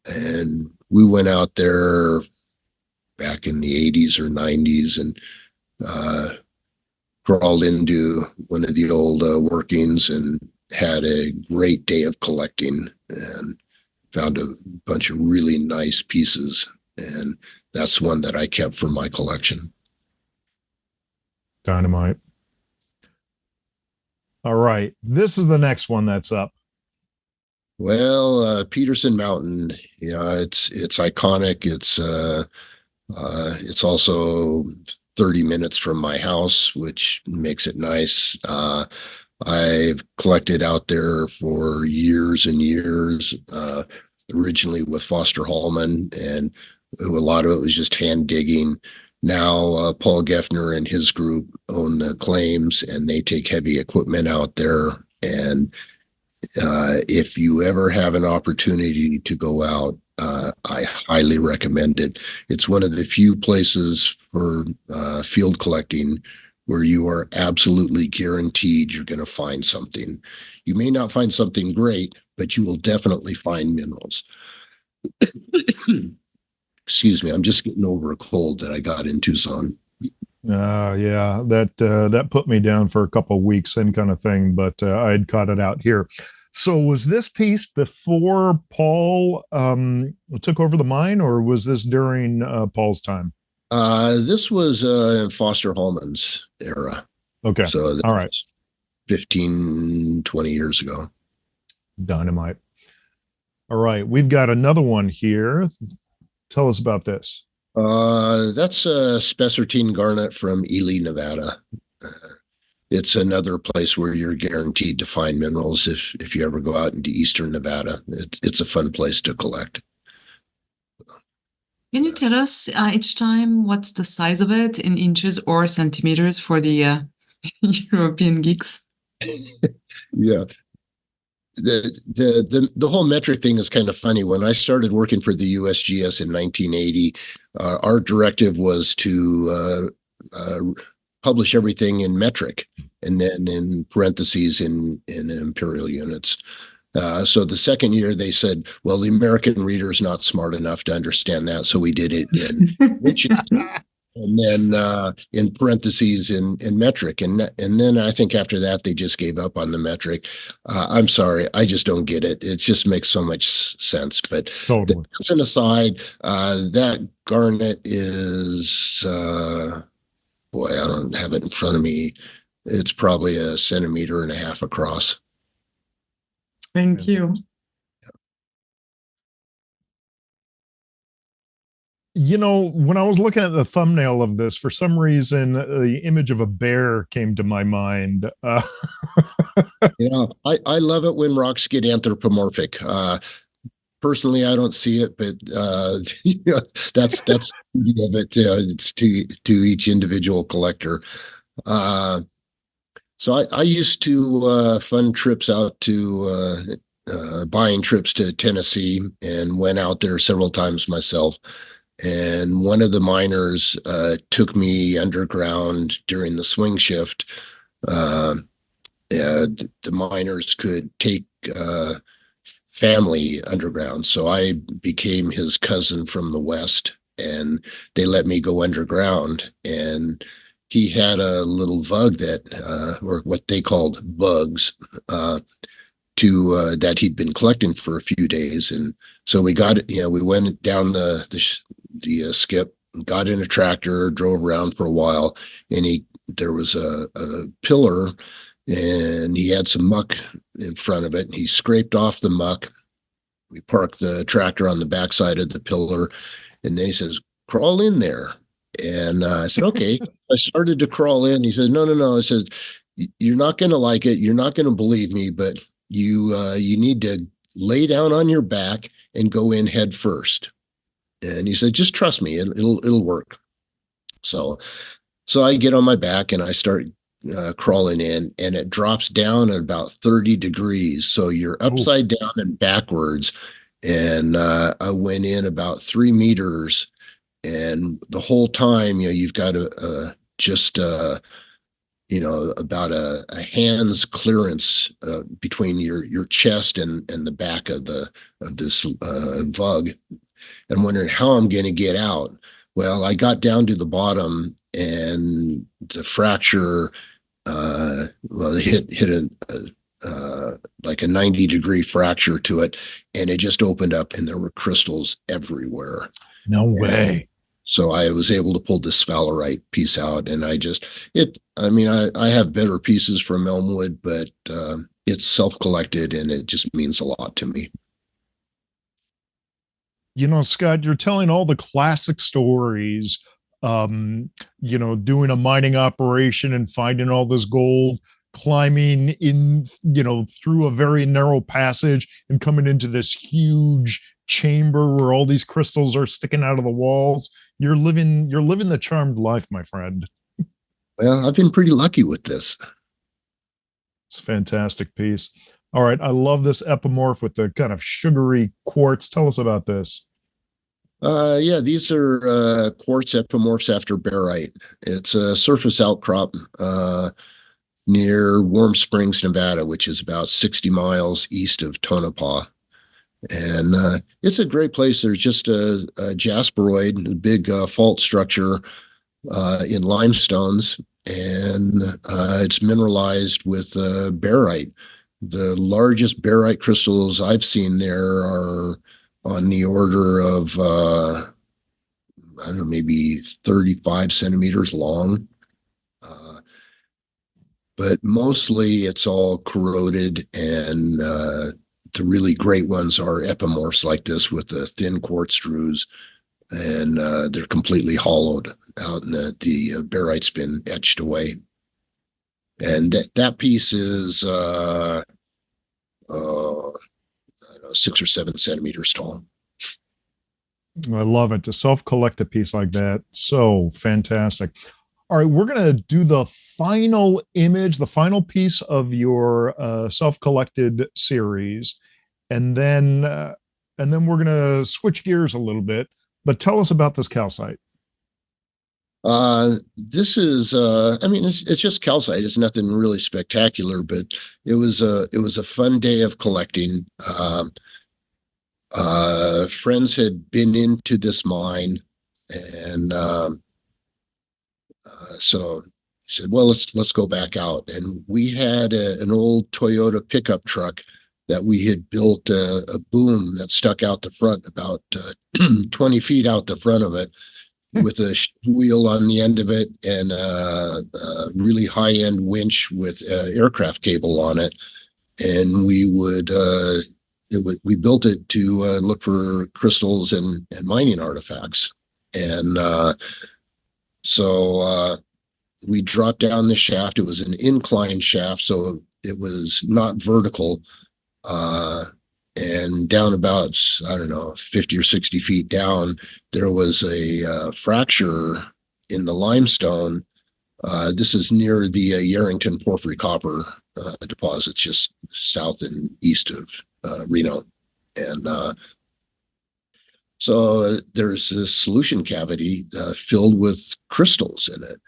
And we went out there back in the 80s or 90s and crawled into one of the old workings and had a great day of collecting and found a bunch of really nice pieces. And that's one that I kept for my collection. Dynamite. All right. This is the next one that's up. Well, Peterson Mountain, it's iconic. It's also 30 minutes from my house, which makes it nice. I've collected out there for years and years, originally with Foster Hallman, and a lot of it was just hand digging. Now, Paul Geffner and his group own the claims, and they take heavy equipment out there. And if you ever have an opportunity to go out, I highly recommend it. It's one of the few places for field collecting where you are absolutely guaranteed you're going to find something. You may not find something great, but you will definitely find minerals. Excuse me, I'm just getting over a cold that I got in Tucson. Yeah, that put me down for a couple of weeks, same kind of thing, but I'd caught it out here. So was this piece before Paul took over the mine, or was this during Paul's time? This was in Foster Hallman's era. Okay. So all right. 15, 20 years ago. Dynamite. All right. We've got another one here. Tell us about this. That's a spessartine garnet from Ely, Nevada. It's another place where you're guaranteed to find minerals if you ever go out into eastern Nevada. It's a fun place to collect. Can you tell us each time what's the size of it in inches or centimeters for the European geeks? Yeah. The whole metric thing is kind of funny. When I started working for the USGS in 1980, our directive was to publish everything in metric, and then in parentheses in imperial units. So the second year they said, well, the American reader is not smart enough to understand that, so we did it in inches. And then in parentheses in metric, and then I think after that they just gave up on the metric. I'm sorry, I just don't get it. It just makes so much sense. But Totally. that's an aside. That garnet is boy, I don't have it in front of me. It's probably 1.5 centimeters across. Thank you. You know, when I was looking at the thumbnail of this, for some reason, the image of a bear came to my mind. I love it when rocks get anthropomorphic. Personally, I don't see it, but that's the beauty of it. It's to each individual collector. So I used to fund trips out to buying trips to Tennessee, and went out there several times myself. And one of the miners took me underground during the swing shift. The miners could take family underground, so I became his cousin from the West, and they let me go underground. And he had a little vug that, or what they called bugs, that he'd been collecting for a few days. And so we got it. We went down the skip, got in a tractor, drove around for a while, and there was a pillar, and he had some muck in front of it, and he scraped off the muck. We parked the tractor on the backside of the pillar, and then he says, "Crawl in there." And I said, "Okay." I started to crawl in. He said, "No." I said, "You're not going to like it. You're not going to believe me, but you need to lay down on your back and go in head first." And he said, "Just trust me, it'll work." So I get on my back and I start crawling in, and it drops down at about 30 degrees. So you're upside down and backwards. And I went in about 3 meters, and the whole time, you've got just about a hand's clearance between your chest and the back of this vug, and wondering how I'm going to get out. Well, I got down to the bottom, and the fracture, it hit like a 90-degree fracture to it, and it just opened up, and there were crystals everywhere. No way. So I was able to pull this sphalerite piece out, and I have better pieces from Elmwood, but it's self-collected, and it just means a lot to me. Scott, you're telling all the classic stories, doing a mining operation and finding all this gold, climbing in, through a very narrow passage and coming into this huge chamber where all these crystals are sticking out of the walls. You're living the charmed life, my friend. Well, I've been pretty lucky with this. It's a fantastic piece. All right. I love this epimorph with the kind of sugary quartz. Tell us about this. Yeah, these are quartz epimorphs after barite. It's a surface outcrop near Warm Springs, Nevada, which is about 60 miles east of Tonopah. And it's a great place. There's just a jasperoid, a big fault structure in limestones, and it's mineralized with barite. The largest barite crystals I've seen there are on the order of, I don't know, maybe 35 centimeters long. But mostly it's all corroded, and the really great ones are epimorphs like this with the thin quartz screws, and they're completely hollowed out, and the barite's been etched away. And that piece is I don't know, 6 or 7 centimeters tall. I love it to self-collect a piece like that. So fantastic. All right, we're going to do the final image, the final piece of your self-collected series, and then we're going to switch gears a little bit. But tell us about this calcite. This is, I mean, it's just calcite. It's nothing really spectacular, but it was a fun day of collecting. Friends had been into this mine, and so he said, "Well, let's go back out." And we had an old Toyota pickup truck that we had built a boom that stuck out the front about 20 feet out the front of it, with a wheel on the end of it and a really high-end winch with aircraft cable on it. And we built it to look for crystals and mining artifacts. And so we dropped down the shaft. It was an incline shaft, so it was not vertical. And down about, I don't know, 50 or 60 feet down, there was a fracture in the limestone. This is near the Yarrington porphyry copper deposits, just south and east of Reno. And so there's a solution cavity filled with crystals in it.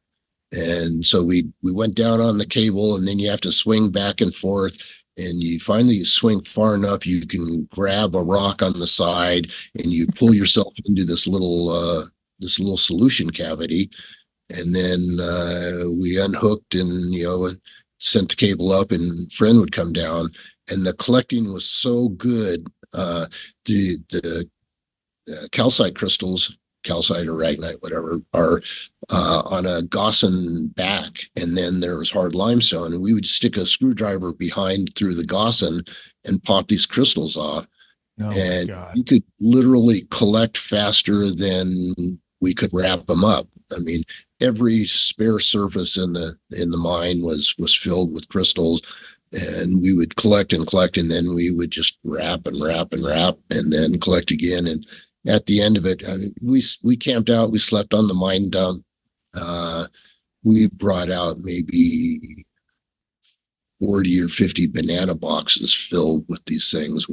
And so we went down on the cable, and then you have to swing back and forth. And you finally swing far enough, you can grab a rock on the side, and you pull yourself into this little solution cavity. And then we unhooked and sent the cable up, and friend would come down. And the collecting was so good. The calcite crystals, calcite or ragnite, whatever, are on a gossan back, and then there was hard limestone, and we would stick a screwdriver behind through the gossan and pop these crystals off. Oh and you could literally collect faster than we could wrap them up. I mean, every spare surface in the mine was filled with crystals, and we would collect and collect, and then we would just wrap and wrap and wrap, and then collect again. And at the end of it, we camped out. We slept on the mine dump. We brought out maybe 40 or 50 banana boxes filled with these things.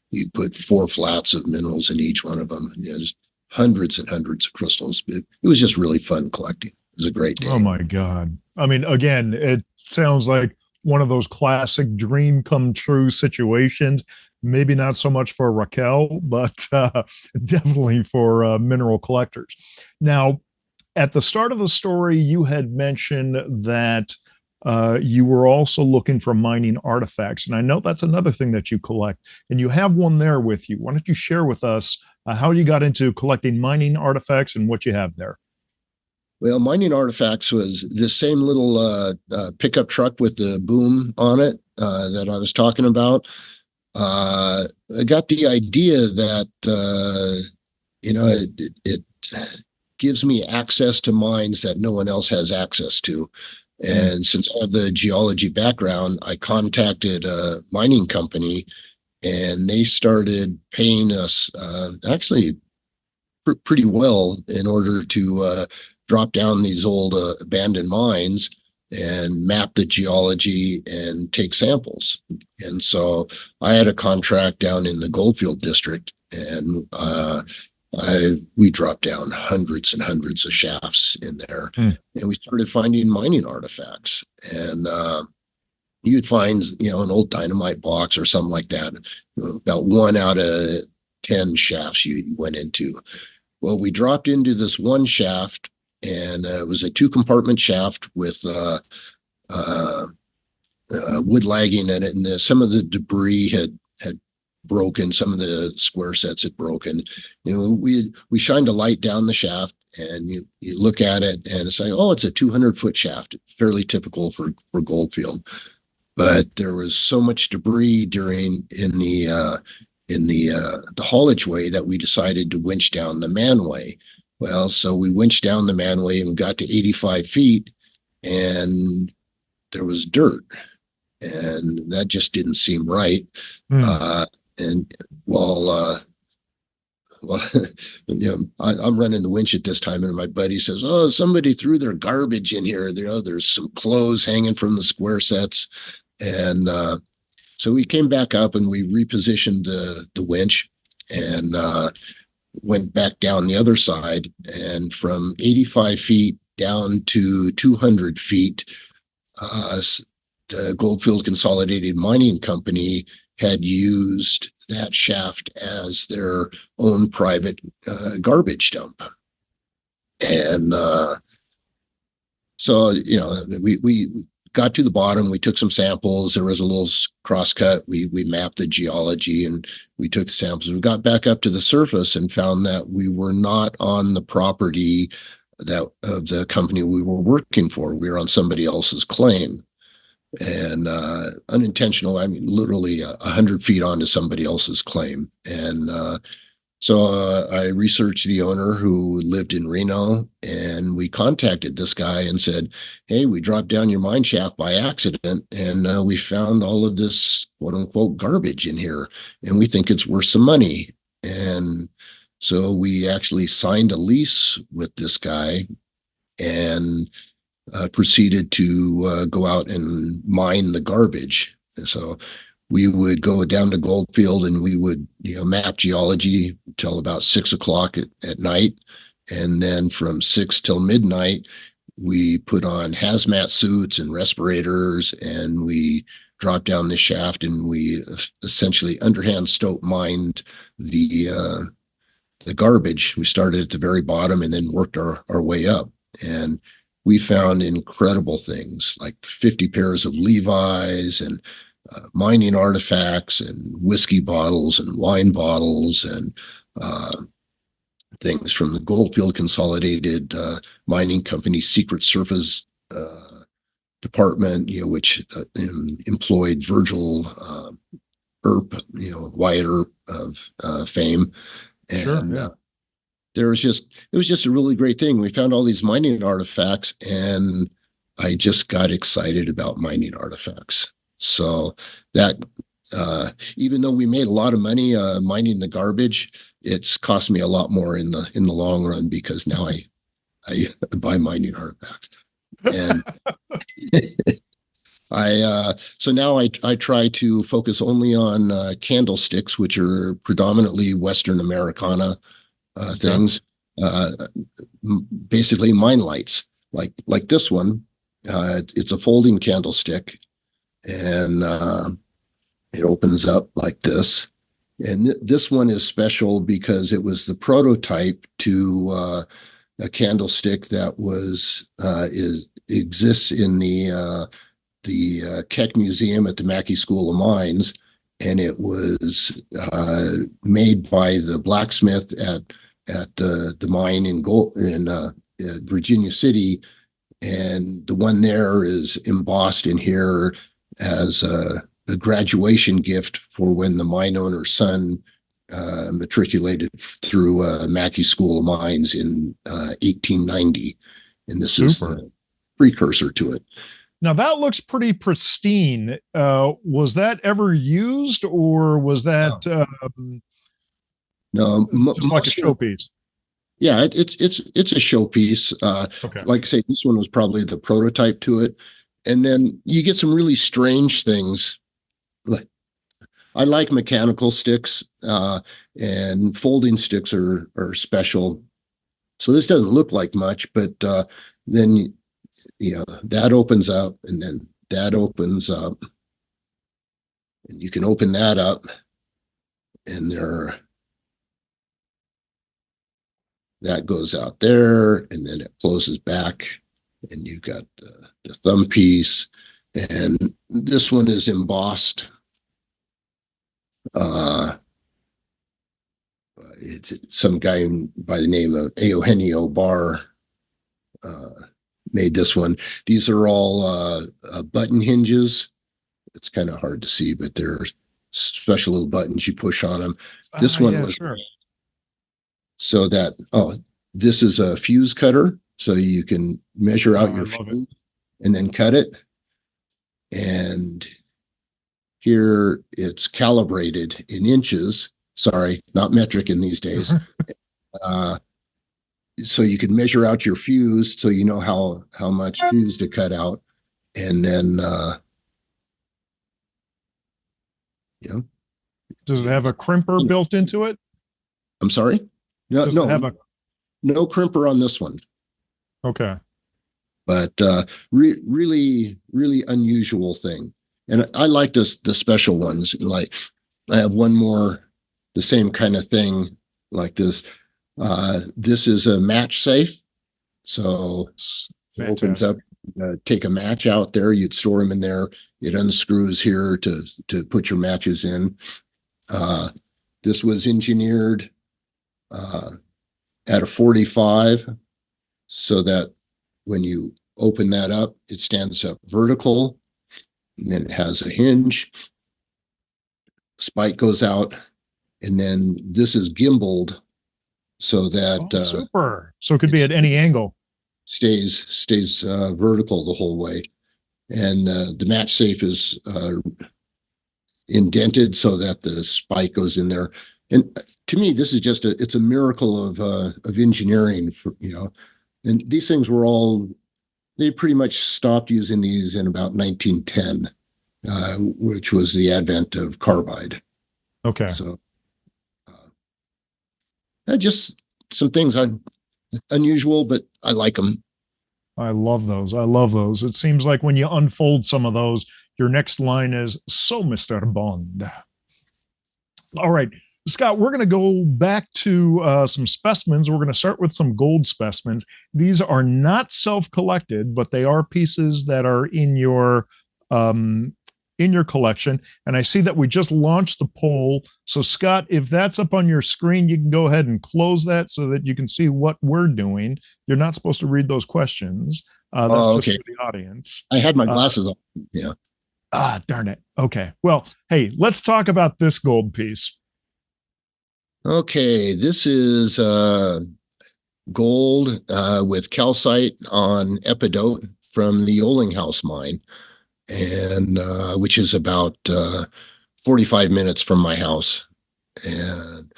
You put 4 flats of minerals in each one of them. Just hundreds and hundreds of crystals. It was just really fun collecting. It was a great day. Oh my God. I mean, again, it sounds like one of those classic dream come true situations. Maybe not so much for Raquel, but definitely for mineral collectors. Now, at the start of the story, you had mentioned that you were also looking for mining artifacts. And I know that's another thing that you collect, and you have one there with you. Why don't you share with us how you got into collecting mining artifacts and what you have there? Well, mining artifacts was this same little pickup truck with the boom on it that I was talking about. I got the idea that it gives me access to mines that no one else has access to. And since I have the geology background, I contacted a mining company, and they started paying us actually pretty well in order to drop down these old abandoned mines and map the geology and take samples. And so I had a contract down in the Goldfield district, and we dropped down hundreds and hundreds of shafts in there, and we started finding mining artifacts. And you'd find, an old dynamite box or something like that. About 1 out of 10 shafts you went into. Well, we dropped into this one shaft, and it was a 2-compartment shaft with wood lagging in it, and some of the debris had broken. Some of the square sets had broken. We shined a light down the shaft, and you look at it, and it's like, oh, it's a 200-foot shaft, fairly typical for Goldfield. But there was so much debris in the haulage way that we decided to winch down the manway. Well, so we winched down the manway and we got to 85 feet, and there was dirt, and that just didn't seem right. And while Well, I'm running the winch at this time, and my buddy says, "Oh, somebody threw their garbage in here. There's some clothes hanging from the square sets," and so we came back up and we repositioned the winch and went back down the other side, and from 85 feet down to 200 feet, the Goldfield Consolidated Mining Company had used that shaft as their own private garbage dump. And so, we got to the bottom, we took some samples, there was a little crosscut, we mapped the geology and we took the samples. We got back up to the surface and found that we were not on the property that of the company we were working for. We were on somebody else's claim. And unintentional, I mean, literally 100 feet onto somebody else's claim. And so I researched the owner who lived in Reno, and we contacted this guy and said, "Hey, we dropped down your mine shaft by accident, and we found all of this quote unquote garbage in here, and we think it's worth some money." And so we actually signed a lease with this guy and proceeded to go out and mine the garbage. So we would go down to Goldfield and we would, map geology till about 6 o'clock at night. And then from 6 till midnight, we put on hazmat suits and respirators and we dropped down the shaft and we essentially underhand stope mined the garbage. We started at the very bottom and then worked our way up. And we found incredible things like 50 pairs of Levi's and mining artifacts and whiskey bottles and wine bottles and things from the Goldfield Consolidated Mining Company Secret Service department, which employed Virgil Earp, Wyatt Earp of fame. And Sure, yeah. it was just a really great thing. We found all these mining artifacts and I just got excited about mining artifacts. So that even though we made a lot of money mining the garbage, it's cost me a lot more in the long run because now I buy mining artifacts. And so now I try to focus only on candlesticks, which are predominantly Western Americana things, basically mine lights like this one. It's a folding candlestick and it opens up like this. And this one is special because it was the prototype to a candlestick that exists in the Keck Museum at the Mackey School of Mines, and it was made by the blacksmith at the mine in Virginia City, and the one there is embossed in here as a graduation gift for when the mine owner's son matriculated through Mackey School of Mines in 1890, and this is the precursor to it. Now that looks pretty pristine. Was that ever used, or was that no, just like a showpiece? Yeah, it's a showpiece. Okay. Like I say, this one was probably the prototype to it, and then you get some really strange things. Like I like mechanical sticks, and folding sticks are special. So this doesn't look like much, but then that opens up, and then that opens up, and you can open that up, and that goes out there, and then it closes back, and you've got the thumb piece, and this one is embossed. It's some guy by the name of Eugenio Barr made this one. These are all button hinges. It's kind of hard to see, but they're special little buttons you push on them. This one was sure. So that, this is a fuse cutter, so you can measure out your fuse and then cut it. And here it's calibrated in inches, Sorry, not metric in these days. So you could measure out your fuse, so you know how much fuse to cut out, and then you know. Does it have a crimper built into it? I'm sorry. No, Does it have a no crimper on this one. Okay. But really unusual thing. And I like the special ones. Like I have one more, the same kind of thing like this. This is a match safe. So it opens up, take a match out there. You'd store them in there. It unscrews here to put your matches in. This was engineered at a 45 so that when you open that up, it stands up vertical, and then it has a hinge. Spike goes out, and then this is gimbaled so that super. So it could be at any angle. Stays vertical the whole way, and the match safe is indented so that the spike goes in there. And to me, this is just it's a miracle of engineering, and these things were they pretty much stopped using these in about 1910, which was the advent of carbide. Okay. So just some things unusual, but I like them. I love those. I love those. It seems like when you unfold some of those, your next line is, "So, Mr. Bond." All right. Scott, we're going to go back to some specimens. We're going to start with some gold specimens. These are not self-collected, but they are pieces that are in your collection. And I see that we just launched the poll. So, Scott, if that's up on your screen, you can go ahead and close that so that you can see what we're doing. You're not supposed to read those questions. That's okay. just for the audience. I had my glasses on. Yeah. Darn it. Okay. Well, hey, let's talk about this gold piece. Okay, this is gold with calcite on epidote from the Olinghouse mine, and which is about 45 minutes from my house. And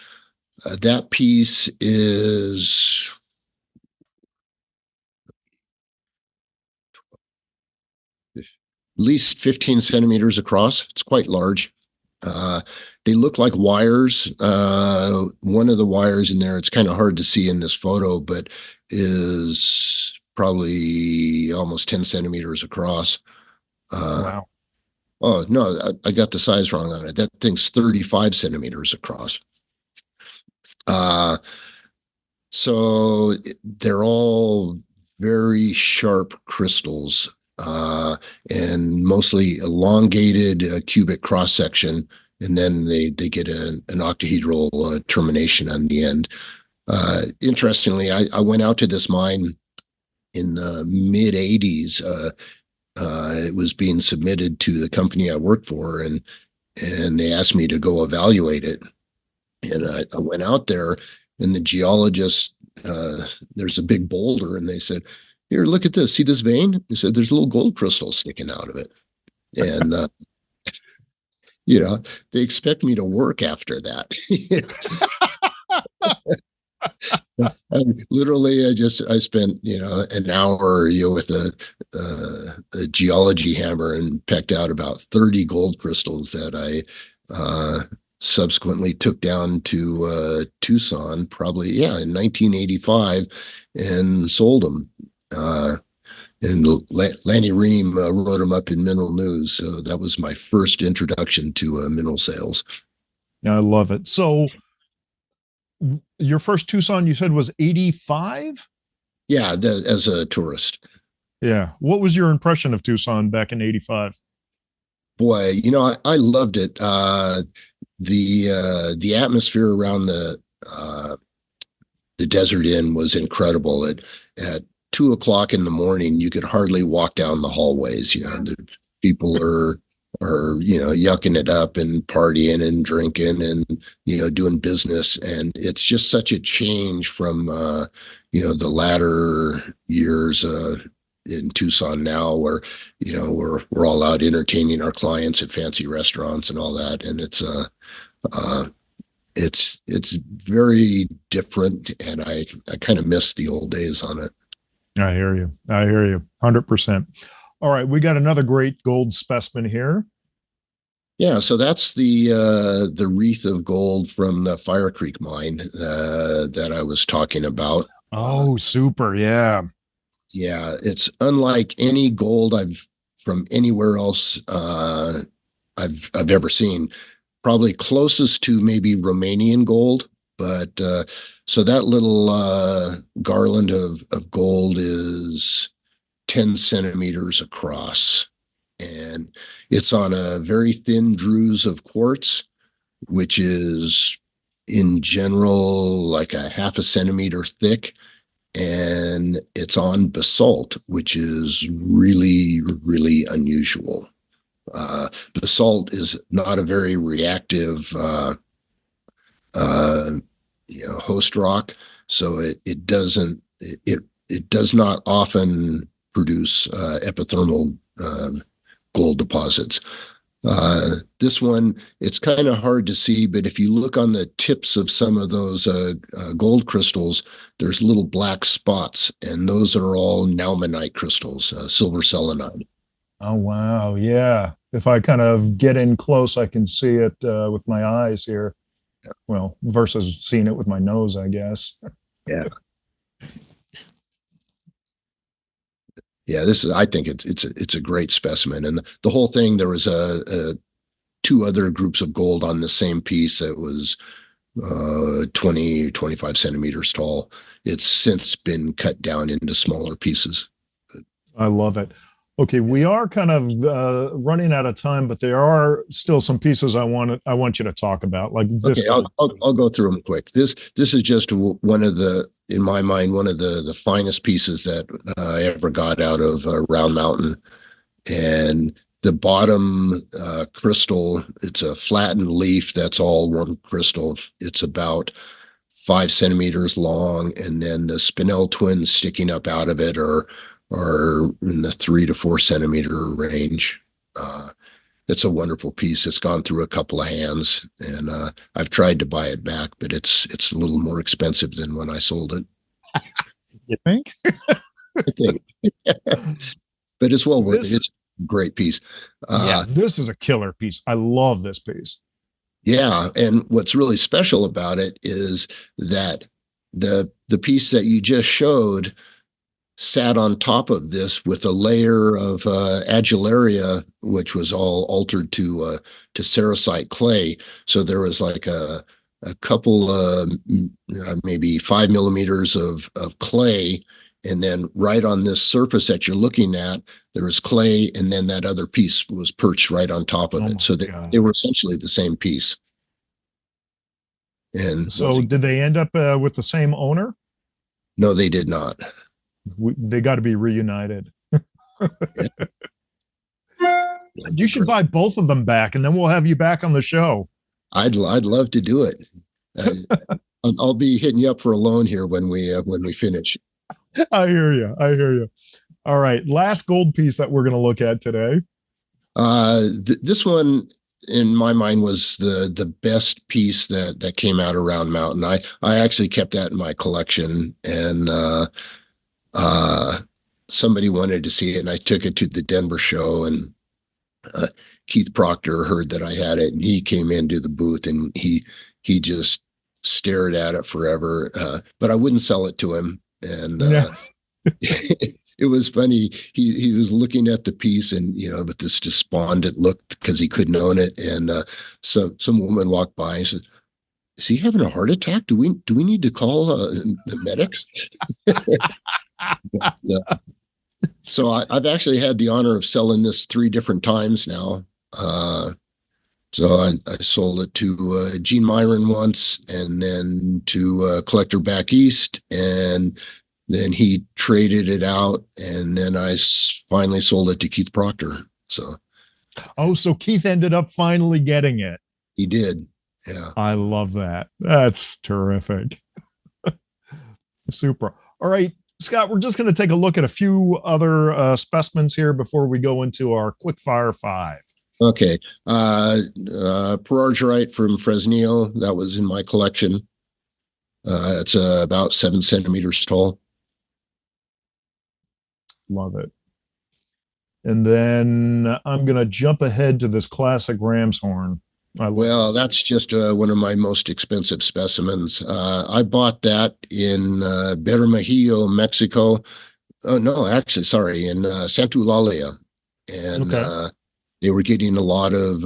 that piece is at least 15 centimeters across. It's quite large. They look like wires. One of the wires in there, it's kind of hard to see in this photo, but is probably almost 10 centimeters across. Wow. Oh, no, I got the size wrong on it. That thing's 35 centimeters across. So they're all very sharp crystals. And mostly elongated cubic cross section, and then they get an octahedral termination on the end. Interestingly, I went out to this mine in the mid 80s. It was being submitted to the company I worked for, and they asked me to go evaluate it. And I went out there, and the geologist, there's a big boulder, and they said, "Here, look at this. See this vein?" He said, "There's a little gold crystal sticking out of it." And, they expect me to work after that. Literally, I spent, an hour, with a geology hammer and pecked out about 30 gold crystals that I subsequently took down to Tucson, probably, in 1985, and sold them. And Lanny Ream wrote them up in Mineral News. So that was my first introduction to mineral sales. I love it. So your first Tucson, you said, was 85? Yeah, as a tourist. Yeah. What was your impression of Tucson back in 85? Boy, I loved it. The atmosphere around the Desert Inn was incredible. At 2:00 in the morning, you could hardly walk down the hallways. The people are yucking it up and partying and drinking and doing business, and it's just such a change from the latter years in Tucson now, where we're all out entertaining our clients at fancy restaurants and all that, and it's very different, and I kind of miss the old days on it. I hear you. 100%. All right, we got another great gold specimen here. Yeah, so that's the wreath of gold from the Fire Creek mine that I was talking about. Oh, super. Yeah. Yeah, it's unlike any gold I've from anywhere else I've ever seen. Probably closest to maybe Romanian gold, but so that little garland of gold is 10 centimeters across, and it's on a very thin druze of quartz, which is in general like a half a centimeter thick, and it's on basalt, which is really, really unusual. Basalt is not a very reactive host rock, so it does not often produce epithermal gold deposits. This one, it's kind of hard to see, but if you look on the tips of some of those gold crystals, there's little black spots, and those are all naumanite crystals, silver selenide. Oh, wow. Yeah. If I kind of get in close, I can see it with my eyes here. Well, versus seeing it with my nose, I guess. Yeah. Yeah, I think it's a great specimen, and the whole thing. There was two other groups of gold on the same piece that was 25 centimeters tall. It's since been cut down into smaller pieces. I love it. Okay, we are kind of running out of time, but there are still some pieces I want you to talk about, like this. Okay, I'll go through them quick. This is just one of in my mind, one of the finest pieces that I ever got out of Round Mountain. And the bottom crystal, it's a flattened leaf that's all one crystal. It's about 5 centimeters long, and then the spinel twins sticking up out of it are in the 3 to 4 centimeter range. It's a wonderful piece. It's gone through a couple of hands, and I've tried to buy it back, but it's a little more expensive than when I sold it. You think? I think. But it's well worth it. It's a great piece. Yeah, this is a killer piece. I love this piece. Yeah, and what's really special about it is that the piece that you just showed sat on top of this with a layer of adularia, which was all altered to cerussite clay. So there was like a couple maybe 5 millimeters of clay, and then right on this surface that you're looking at, there was clay, and then that other piece was perched right on top of it. So they were essentially the same piece. And so did they end up with the same owner? No, they did not. They got to be reunited. You should buy both of them back, and then we'll have you back on the show. I'd love to do it. I'll be hitting you up for a loan here when we finish. I hear you. All right, last gold piece that we're going to look at today. This one, in my mind, was the best piece that came out of Round Mountain. I actually kept that in my collection, and somebody wanted to see it, and I took it to the Denver show, and Keith Proctor heard that I had it, and he came into the booth, and he just stared at it forever. But I wouldn't sell it to him, and it was funny. He was looking at the piece, and with this despondent look because he couldn't own it, and some woman walked by and said, "Is he having a heart attack? Do we need to call the medics?" But, so I've actually had the honor of selling this 3 different times now. So I sold it to Gene Myron once, and then to a collector back east, and then he traded it out, and then I finally sold it to Keith Proctor. So Keith ended up finally getting it. He did. Yeah. I love that. That's terrific. Super. All right, Scott, we're just going to take a look at a few other specimens here before we go into our quick fire 5. Okay. Perargyrite from Fresnillo. That was in my collection. It's about 7 centimeters tall. Love it. And then I'm going to jump ahead to this classic ram's horn. Well, that's just one of my most expensive specimens. I bought that in Bermejillo, Mexico. Oh, no, actually, sorry, in Santa Eulalia. And they were getting a lot of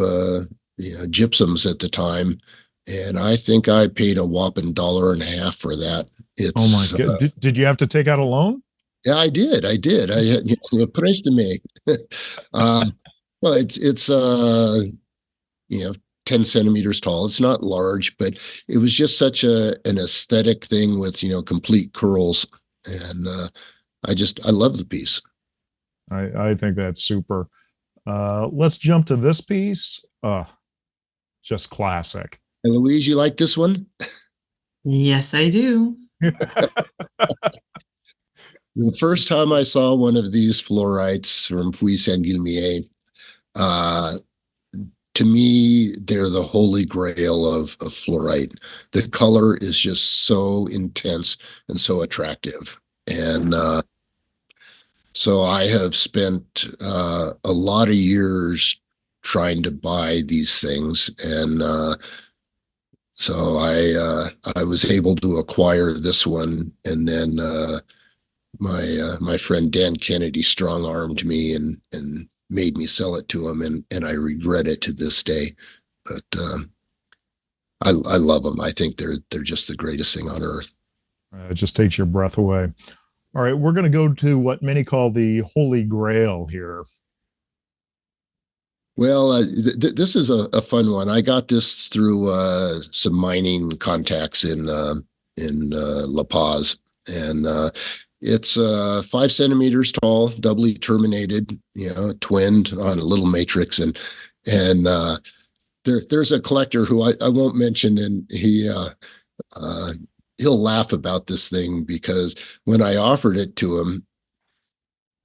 gypsums at the time. And I think I paid a whopping $1.50 for that. It's, oh, my God. Did you have to take out a loan? Yeah, I did. I had a price to make. Well, it's 10 centimeters tall. It's not large, but it was just such an aesthetic thing with, complete curls. And I love the piece. I think that's super. Let's jump to this piece. Just classic. And Louise, you like this one? Yes, I do. The first time I saw one of these fluorites from Puy-Saint-Guilmier, to me, they're the holy grail of fluorite. The color is just so intense and so attractive. And so I have spent a lot of years trying to buy these things. And so I was able to acquire this one. And then my friend Dan Kennedy strong-armed me and made me sell it to him, and I regret it to this day. But I love them. I think they're just the greatest thing on earth. It just takes your breath away. All right, we're going to go to what many call the Holy Grail here. Well, this is a fun one. I got this through some mining contacts in La Paz, and it's 5 centimeters tall, doubly terminated, twinned on a little matrix. And there's a collector who I won't mention, and he'll laugh about this thing, because when I offered it to him,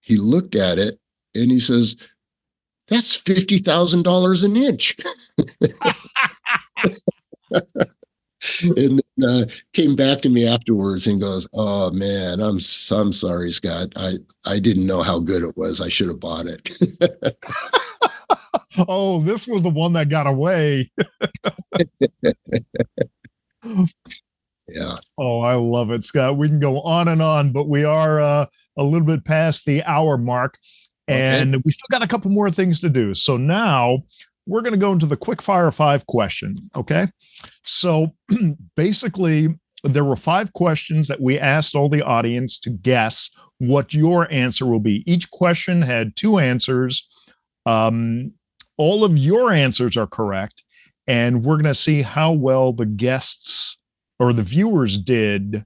he looked at it and he says, "That's $50,000 an inch." And then came back to me afterwards and goes, "Oh man, I'm sorry, Scott. I didn't know how good it was. I should have bought it." Oh, this was the one that got away. Yeah. Oh, I love it, Scott. We can go on and on, but we are a little bit past the hour mark, and we still got a couple more things to do. So now we're going to go into the quick fire 5 question. Okay. So basically, there were 5 questions that we asked all the audience to guess what your answer will be. Each question had 2 answers. All of your answers are correct, and we're going to see how well the guests or the viewers did,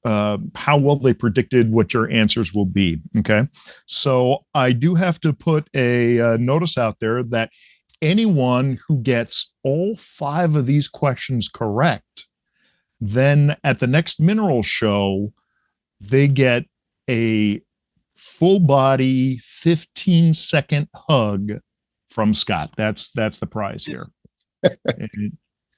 how well they predicted what your answers will be. Okay. So I do have to put a notice out there that anyone who gets all 5 of these questions correct, then at the next mineral show, they get a full body 15-second hug from Scott. That's the prize here.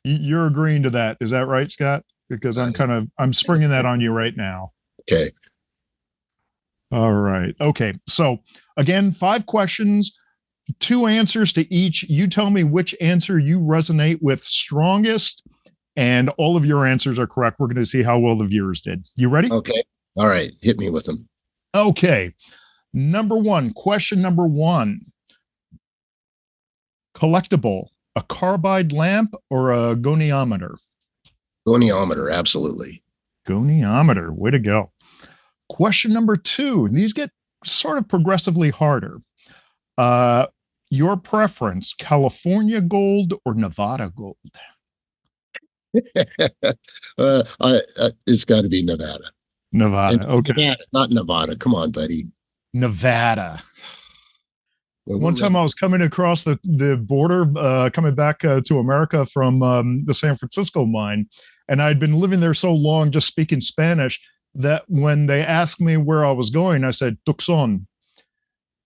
You're agreeing to that. Is that right, Scott? Because I'm springing that on you right now. Okay. All right. Okay. So again, 5 questions, 2 answers to each. You tell me which answer you resonate with strongest, and all of your answers are correct. We're going to see how well the viewers did. You ready? Okay. All right. Hit me with them. Okay. Question number 1. Collectible, a carbide lamp or a goniometer? Goniometer, absolutely. Goniometer, way to go. Question number 2. These get sort of progressively harder. Your preference, California gold or Nevada gold? It's got to be Nevada. Nevada, okay. Nevada, not Nevada. Come on, buddy. Nevada. One time I was coming across the border, coming back to America from the San Francisco mine, and I'd been living there so long just speaking Spanish that when they asked me where I was going, I said, Tucson.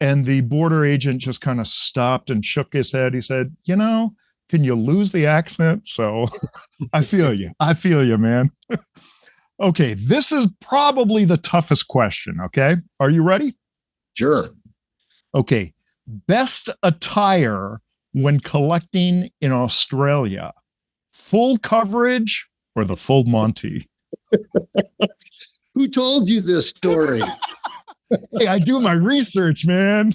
And the border agent just kind of stopped and shook his head. He said, can you lose the accent? So I feel you. I feel you, man. Okay, this is probably the toughest question. Okay, are you ready? Sure. Okay, best attire when collecting in Australia, full coverage or the full Monty? Who told you this story? Hey, I do my research, man.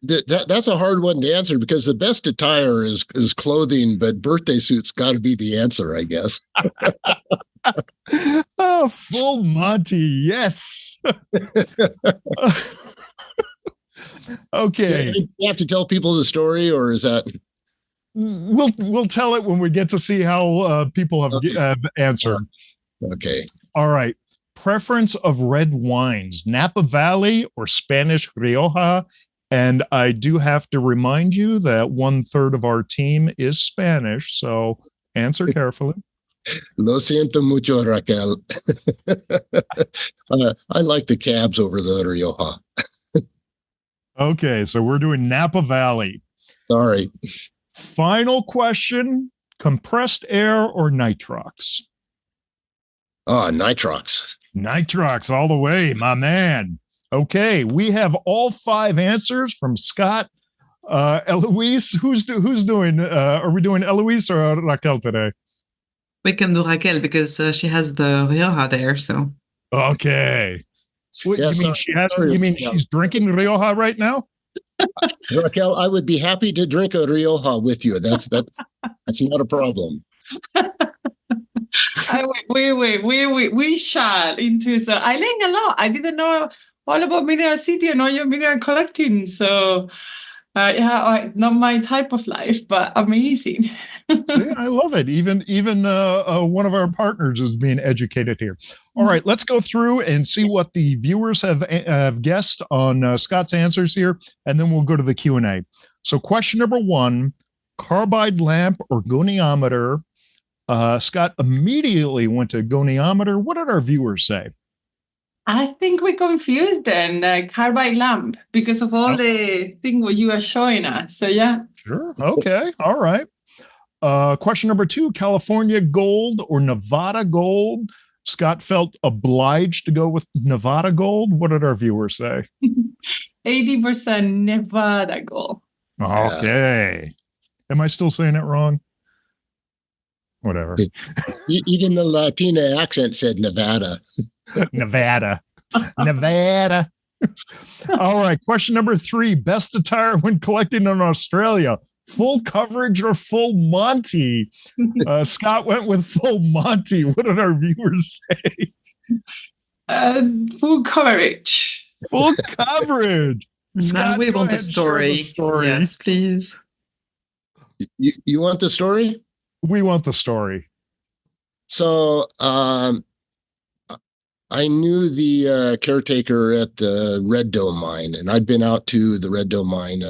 That's a hard one to answer because the best attire is clothing, but birthday suits got to be the answer, I guess. Oh, full Monty, yes. Okay. You have to tell people the story, or is that? We'll tell it when we get to see how people have answered. Okay. All right. Preference of red wines, Napa Valley or Spanish Rioja. And I do have to remind you that 1/3 of our team is Spanish, so answer carefully. Lo siento mucho, Raquel. I like the cabs over the Rioja. Okay, so we're doing Napa Valley. Sorry. Final question, compressed air or nitrox? Oh, nitrox. Nitrox all the way, my man. Okay, we have all 5 answers from Scott. Eloise, who's doing? Are we doing Eloise or Raquel today? We can do Raquel because she has the Rioja there. So okay. What, Yes, you mean she's drinking Rioja right now? Raquel, I would be happy to drink a Rioja with you. That's not a problem. We shall into. So I learned a lot. I didn't know all about mineral city and all your mineral collecting. So not my type of life, but amazing. See, I love it. Even one of our partners is being educated here. All right, let's go through and see what the viewers have guessed on Scott's answers here, and then we'll go to the Q&A. So question number 1, carbide lamp or goniometer. Scott immediately went to goniometer. What did our viewers say? I think we confused then the carbide lamp because of all the thing what you are showing us. So yeah. Sure. Okay. All right. Question number 2, California gold or Nevada gold? Scott felt obliged to go with Nevada gold. What did our viewers say? 80% Nevada gold. Okay. Am I still saying it wrong? Whatever. Even the Latina accent said Nevada. Nevada. Nevada. All right. Question number 3, best attire when collecting in Australia. Full coverage or full Monty? Scott went with full Monty. What did our viewers say? Full coverage. Full coverage. Scott, we want the story. Yes, please. You want the story? We want the story. So I knew the caretaker at the Red Dome mine, and I'd been out to the Red Dome mine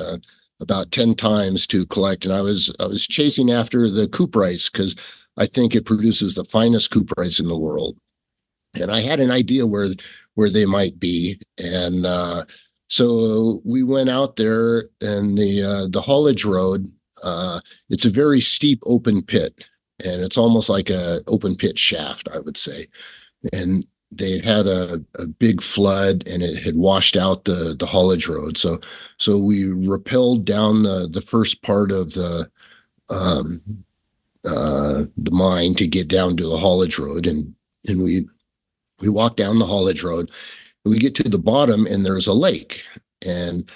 about 10 times to collect, and I was chasing after the cuprites because I think it produces the finest cuprites in the world, and I had an idea where they might be, and so we went out there, and the haulage road. It's a very steep open pit, and it's almost like a open pit shaft, I would say, and they had a big flood and it had washed out the haulage road. So we rappelled down the first part of the mine to get down to the haulage road. And we walked down the haulage road and we get to the bottom and there's a lake, and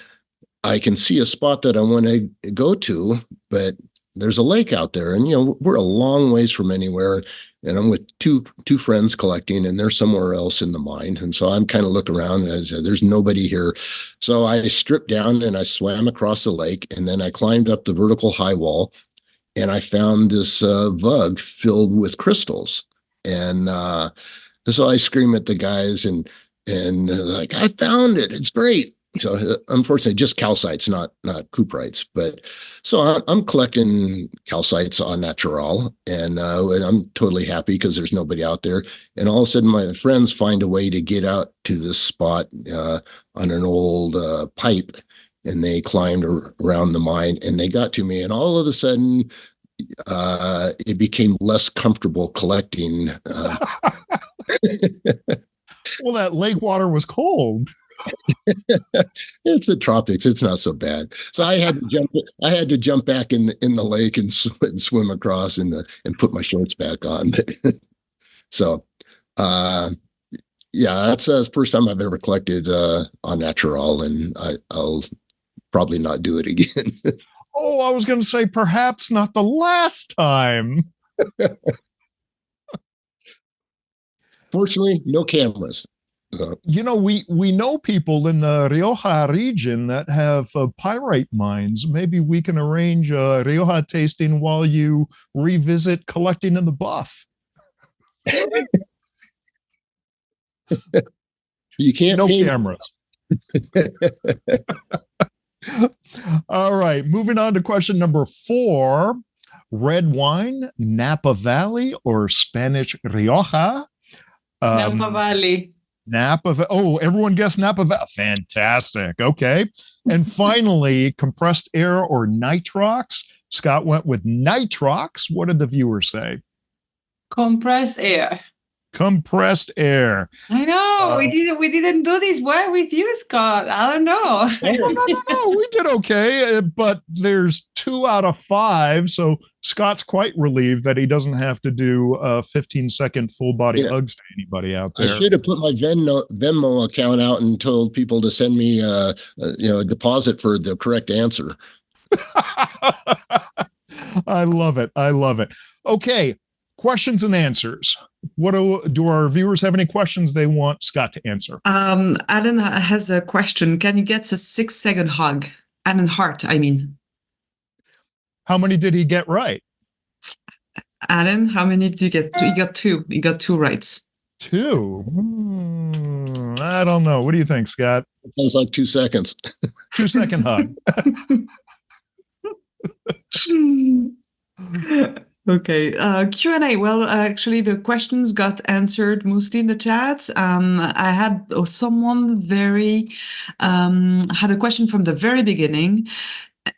I can see a spot that I want to go to, but there's a lake out there, and we're a long ways from anywhere, and I'm with two friends collecting, and they're somewhere else in the mine, and so I'm kind of looking around and I said, there's nobody here. So I stripped down and I swam across the lake, and then I climbed up the vertical high wall, and I found this vug filled with crystals, and so I scream at the guys and like, I found it, it's great. So unfortunately, just calcites, not cuprites. But so I'm collecting calcites en natural, and I'm totally happy because there's nobody out there. And all of a sudden, my friends find a way to get out to this spot on an old pipe, and they climbed around the mine, and they got to me. And all of a sudden, it became less comfortable collecting. Well, that lake water was cold. It's the tropics. It's not so bad. So I had to jump. I had to jump back in the lake and swim across and put my shorts back on. So, yeah, that's the first time I've ever collected on natural, and I'll probably not do it again. Oh, I was going to say perhaps not the last time. Fortunately, no cameras. You know, we know people in the Rioja region that have pyrite mines. Maybe we can arrange a Rioja tasting while you revisit collecting in the Buff. You can't. No cameras. All right, moving on to question number 4. Red wine, Napa Valley, or Spanish Rioja? Napa Valley. Oh, everyone guessed Napa Valley. Fantastic. Okay. And finally, compressed air or nitrox. Scott went with nitrox. What did the viewers say? Compressed air. Compressed air. I know. We didn't do this well with you, Scott. I don't know. No. We did okay, but there's 2 out of 5. So Scott's quite relieved that he doesn't have to do 15-second full body hugs to anybody out there. I should have put my Venmo account out and told people to send me a deposit for the correct answer. I love it. Okay. Questions and answers. What do our viewers have any questions they want Scott to answer? Alan has a question. Can you get a 6-second hug? Alan Hart, I mean. How many did he get right? Alan, how many did you get? He got 2. He got 2 right. 2? I don't know. What do you think, Scott? It sounds like 2 seconds. 2-second hug. Okay, Q&A. Well, actually, the questions got answered mostly in the chat. I had someone had a question from the very beginning,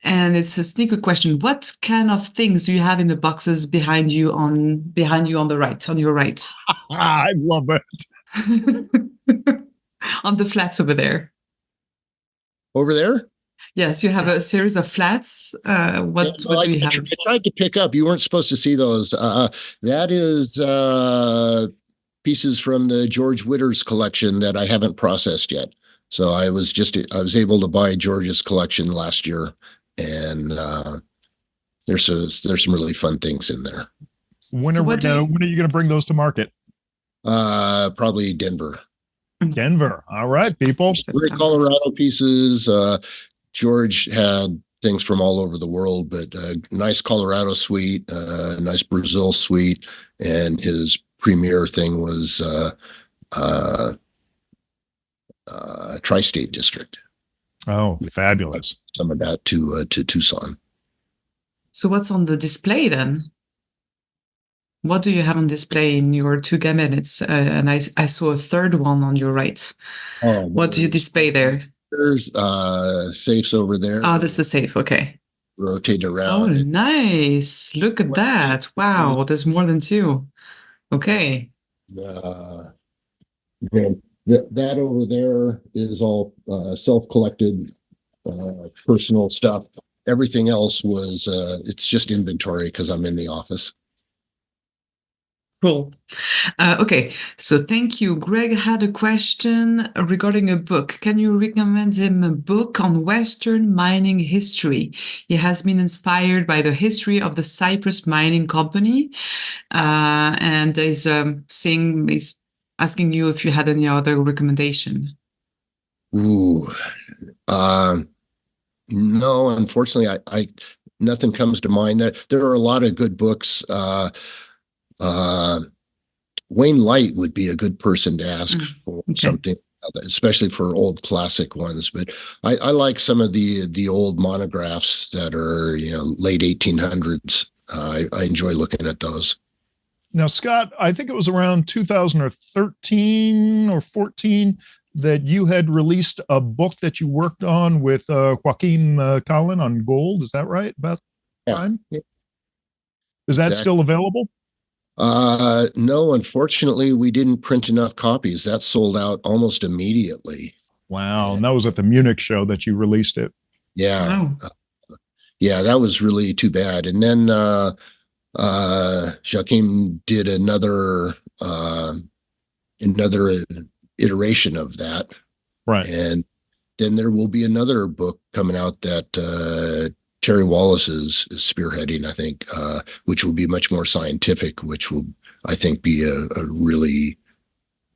and it's a sneaker question. What kind of things do you have in the boxes behind you on the right, on your right? I love it. On the flats over there. Over there? Yes, you have a series of flats. What do you have? I tried to pick up. You weren't supposed to see those. That is pieces from the George Witter's collection that I haven't processed yet. So I was able to buy George's collection last year, and there's some really fun things in there. When are you going to bring those to market? Probably Denver. Denver. All right, people. Great Colorado pieces. George had things from all over the world, but nice Colorado suite, nice Brazil suite, and his premier thing was Tri-State District. Oh, fabulous! Some of that to Tucson. So what's on the display then? What do you have on display in your 2 cabinets? And I saw a third one on your right. Oh, what do you display there? There's safes over there. Oh, this is the safe. Okay. Rotate around. Oh, nice. Look at that. Wow. There's more than 2. Okay. That over there is all self-collected personal stuff. Everything else was, it's just inventory because I'm in the office. Cool. Okay, so thank you. Greg had a question regarding a book. Can you recommend him a book on Western mining history? He has been inspired by the history of the Cyprus Mining Company, and is asking you if you had any other recommendation. Ooh, no, unfortunately, I nothing comes to mind. There are a lot of good books. Wayne Light would be a good person to ask for something. especially for old classic ones. But I like some of the old monographs that are, late 1800s. I enjoy looking at those. Now, Scott, I think it was around 2013 or 14 that you had released a book that you worked on with Joaquin Collin on gold. Is that right? About time? Yeah. Is that still available? No, unfortunately, we didn't print enough copies. That sold out almost immediately. Wow. And that was at the Munich show that you released it. Yeah. Wow. Yeah, that was really too bad. And then Joaquin did another iteration of that. Right. And then there will be another book coming out that Terry Wallace is spearheading, I think, which will be much more scientific, which will, I think, be a really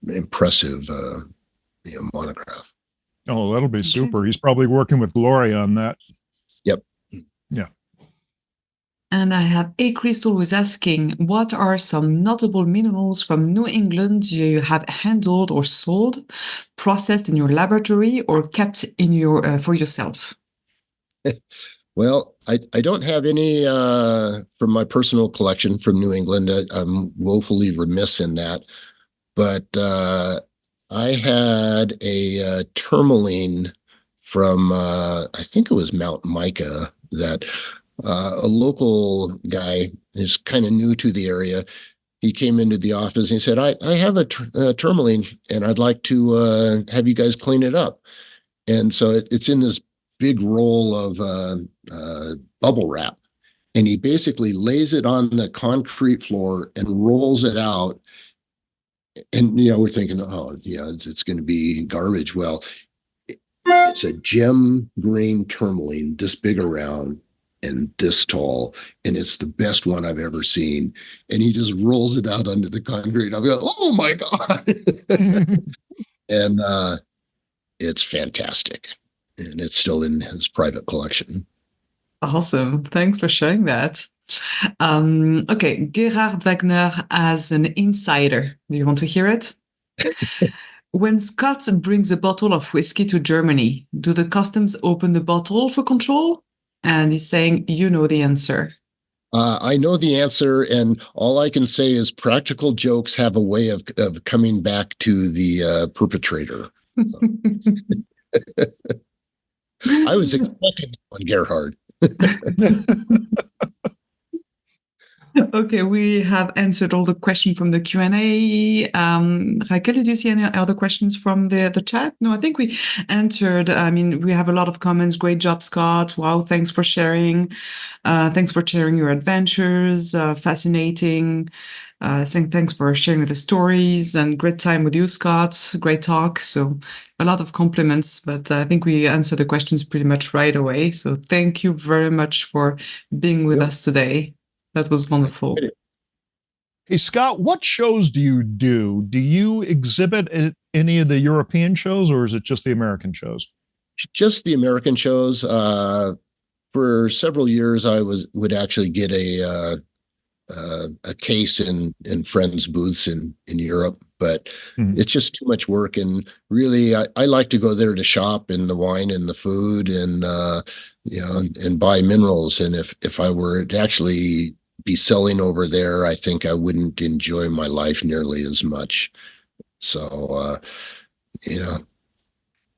impressive monograph. Oh, that'll be super. He's probably working with Gloria on that. Yep. Yeah. And I have A Crystal was asking, what are some notable minerals from New England you have handled or sold, processed in your laboratory, or kept in your for yourself? Well, I don't have any from my personal collection from New England. I'm woefully remiss in that. But I had a tourmaline from, I think it was Mount Micah, that a local guy is kind of new to the area. He came into the office and he said, I have a tourmaline and I'd like to have you guys clean it up. And so it's in this big roll of bubble wrap. And he basically lays it on the concrete floor and rolls it out. And, we're thinking, oh, yeah, it's going to be garbage. Well, it's a gem green tourmaline, this big around and this tall. And it's the best one I've ever seen. And he just rolls it out onto the concrete. I'm going, oh, my God. And it's fantastic. And it's still in his private collection. Awesome. Thanks for sharing that. Okay, Gerhard Wagner as an insider. Do you want to hear it? When Scott brings a bottle of whiskey to Germany, do the customs open the bottle for control? And he's saying, you know the answer. I know the answer, and all I can say is practical jokes have a way of coming back to the perpetrator. So. I was expecting one, Gerhard. Okay, we have answered all the questions from the Q&A. Raquel, did you see any other questions from the chat? No, I think we answered. I mean, we have a lot of comments. Great job, Scott. Wow, thanks for sharing. Thanks for sharing your adventures. Fascinating. Saying thanks for sharing the stories and great time with you, Scott. Great talk. So a lot of compliments, but I think we answered the questions pretty much right away. So thank you very much for being with us today. That was wonderful. Hey, Scott, what shows do you do? Do you exhibit at any of the European shows, or is it just the American shows? Just the American shows. For several years, I would actually get a case in friends' booths in Europe, but it's just too much work. And really, I like to go there to shop in the wine and the food and, and buy minerals. And if I were to actually be selling over there, I think I wouldn't enjoy my life nearly as much. So,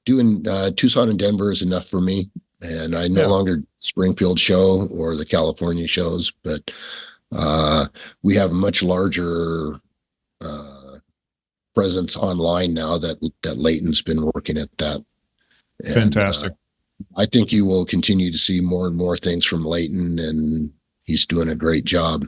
doing Tucson and Denver is enough for me. And I no longer Springfield show or the California shows, but we have a much larger presence online now that Leighton's been working at that. And, fantastic. I think you will continue to see more and more things from Leighton, and he's doing a great job.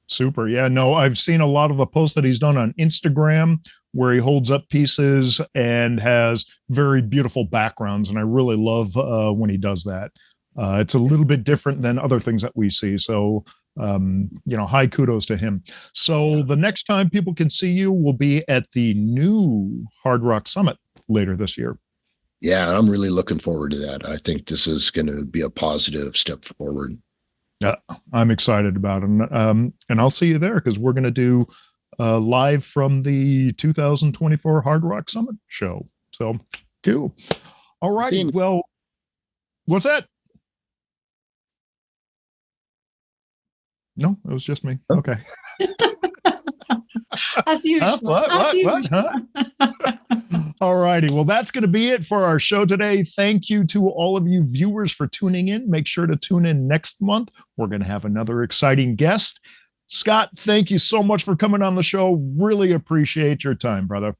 Super. Yeah, no, I've seen a lot of the posts that he's done on Instagram where he holds up pieces and has very beautiful backgrounds. And I really love when he does that. It's a little bit different than other things that we see. So, high kudos to him. So the next time people can see you will be at the new Hard Rock Summit later this year. Yeah, I'm really looking forward to that. I think this is going to be a positive step forward. Yeah, I'm excited about it. And I'll see you there because we're going to do live from the 2024 Hard Rock Summit show. So cool. All righty. Well, what's that? No, it was just me. Okay. As usual. What? Huh? All righty. Well, that's going to be it for our show today. Thank you to all of you viewers for tuning in. Make sure to tune in next month. We're going to have another exciting guest. Scott, thank you so much for coming on the show. Really appreciate your time, brother.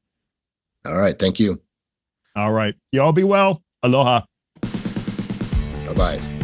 All right. Thank you. All right. Y'all be well. Aloha. Bye-bye.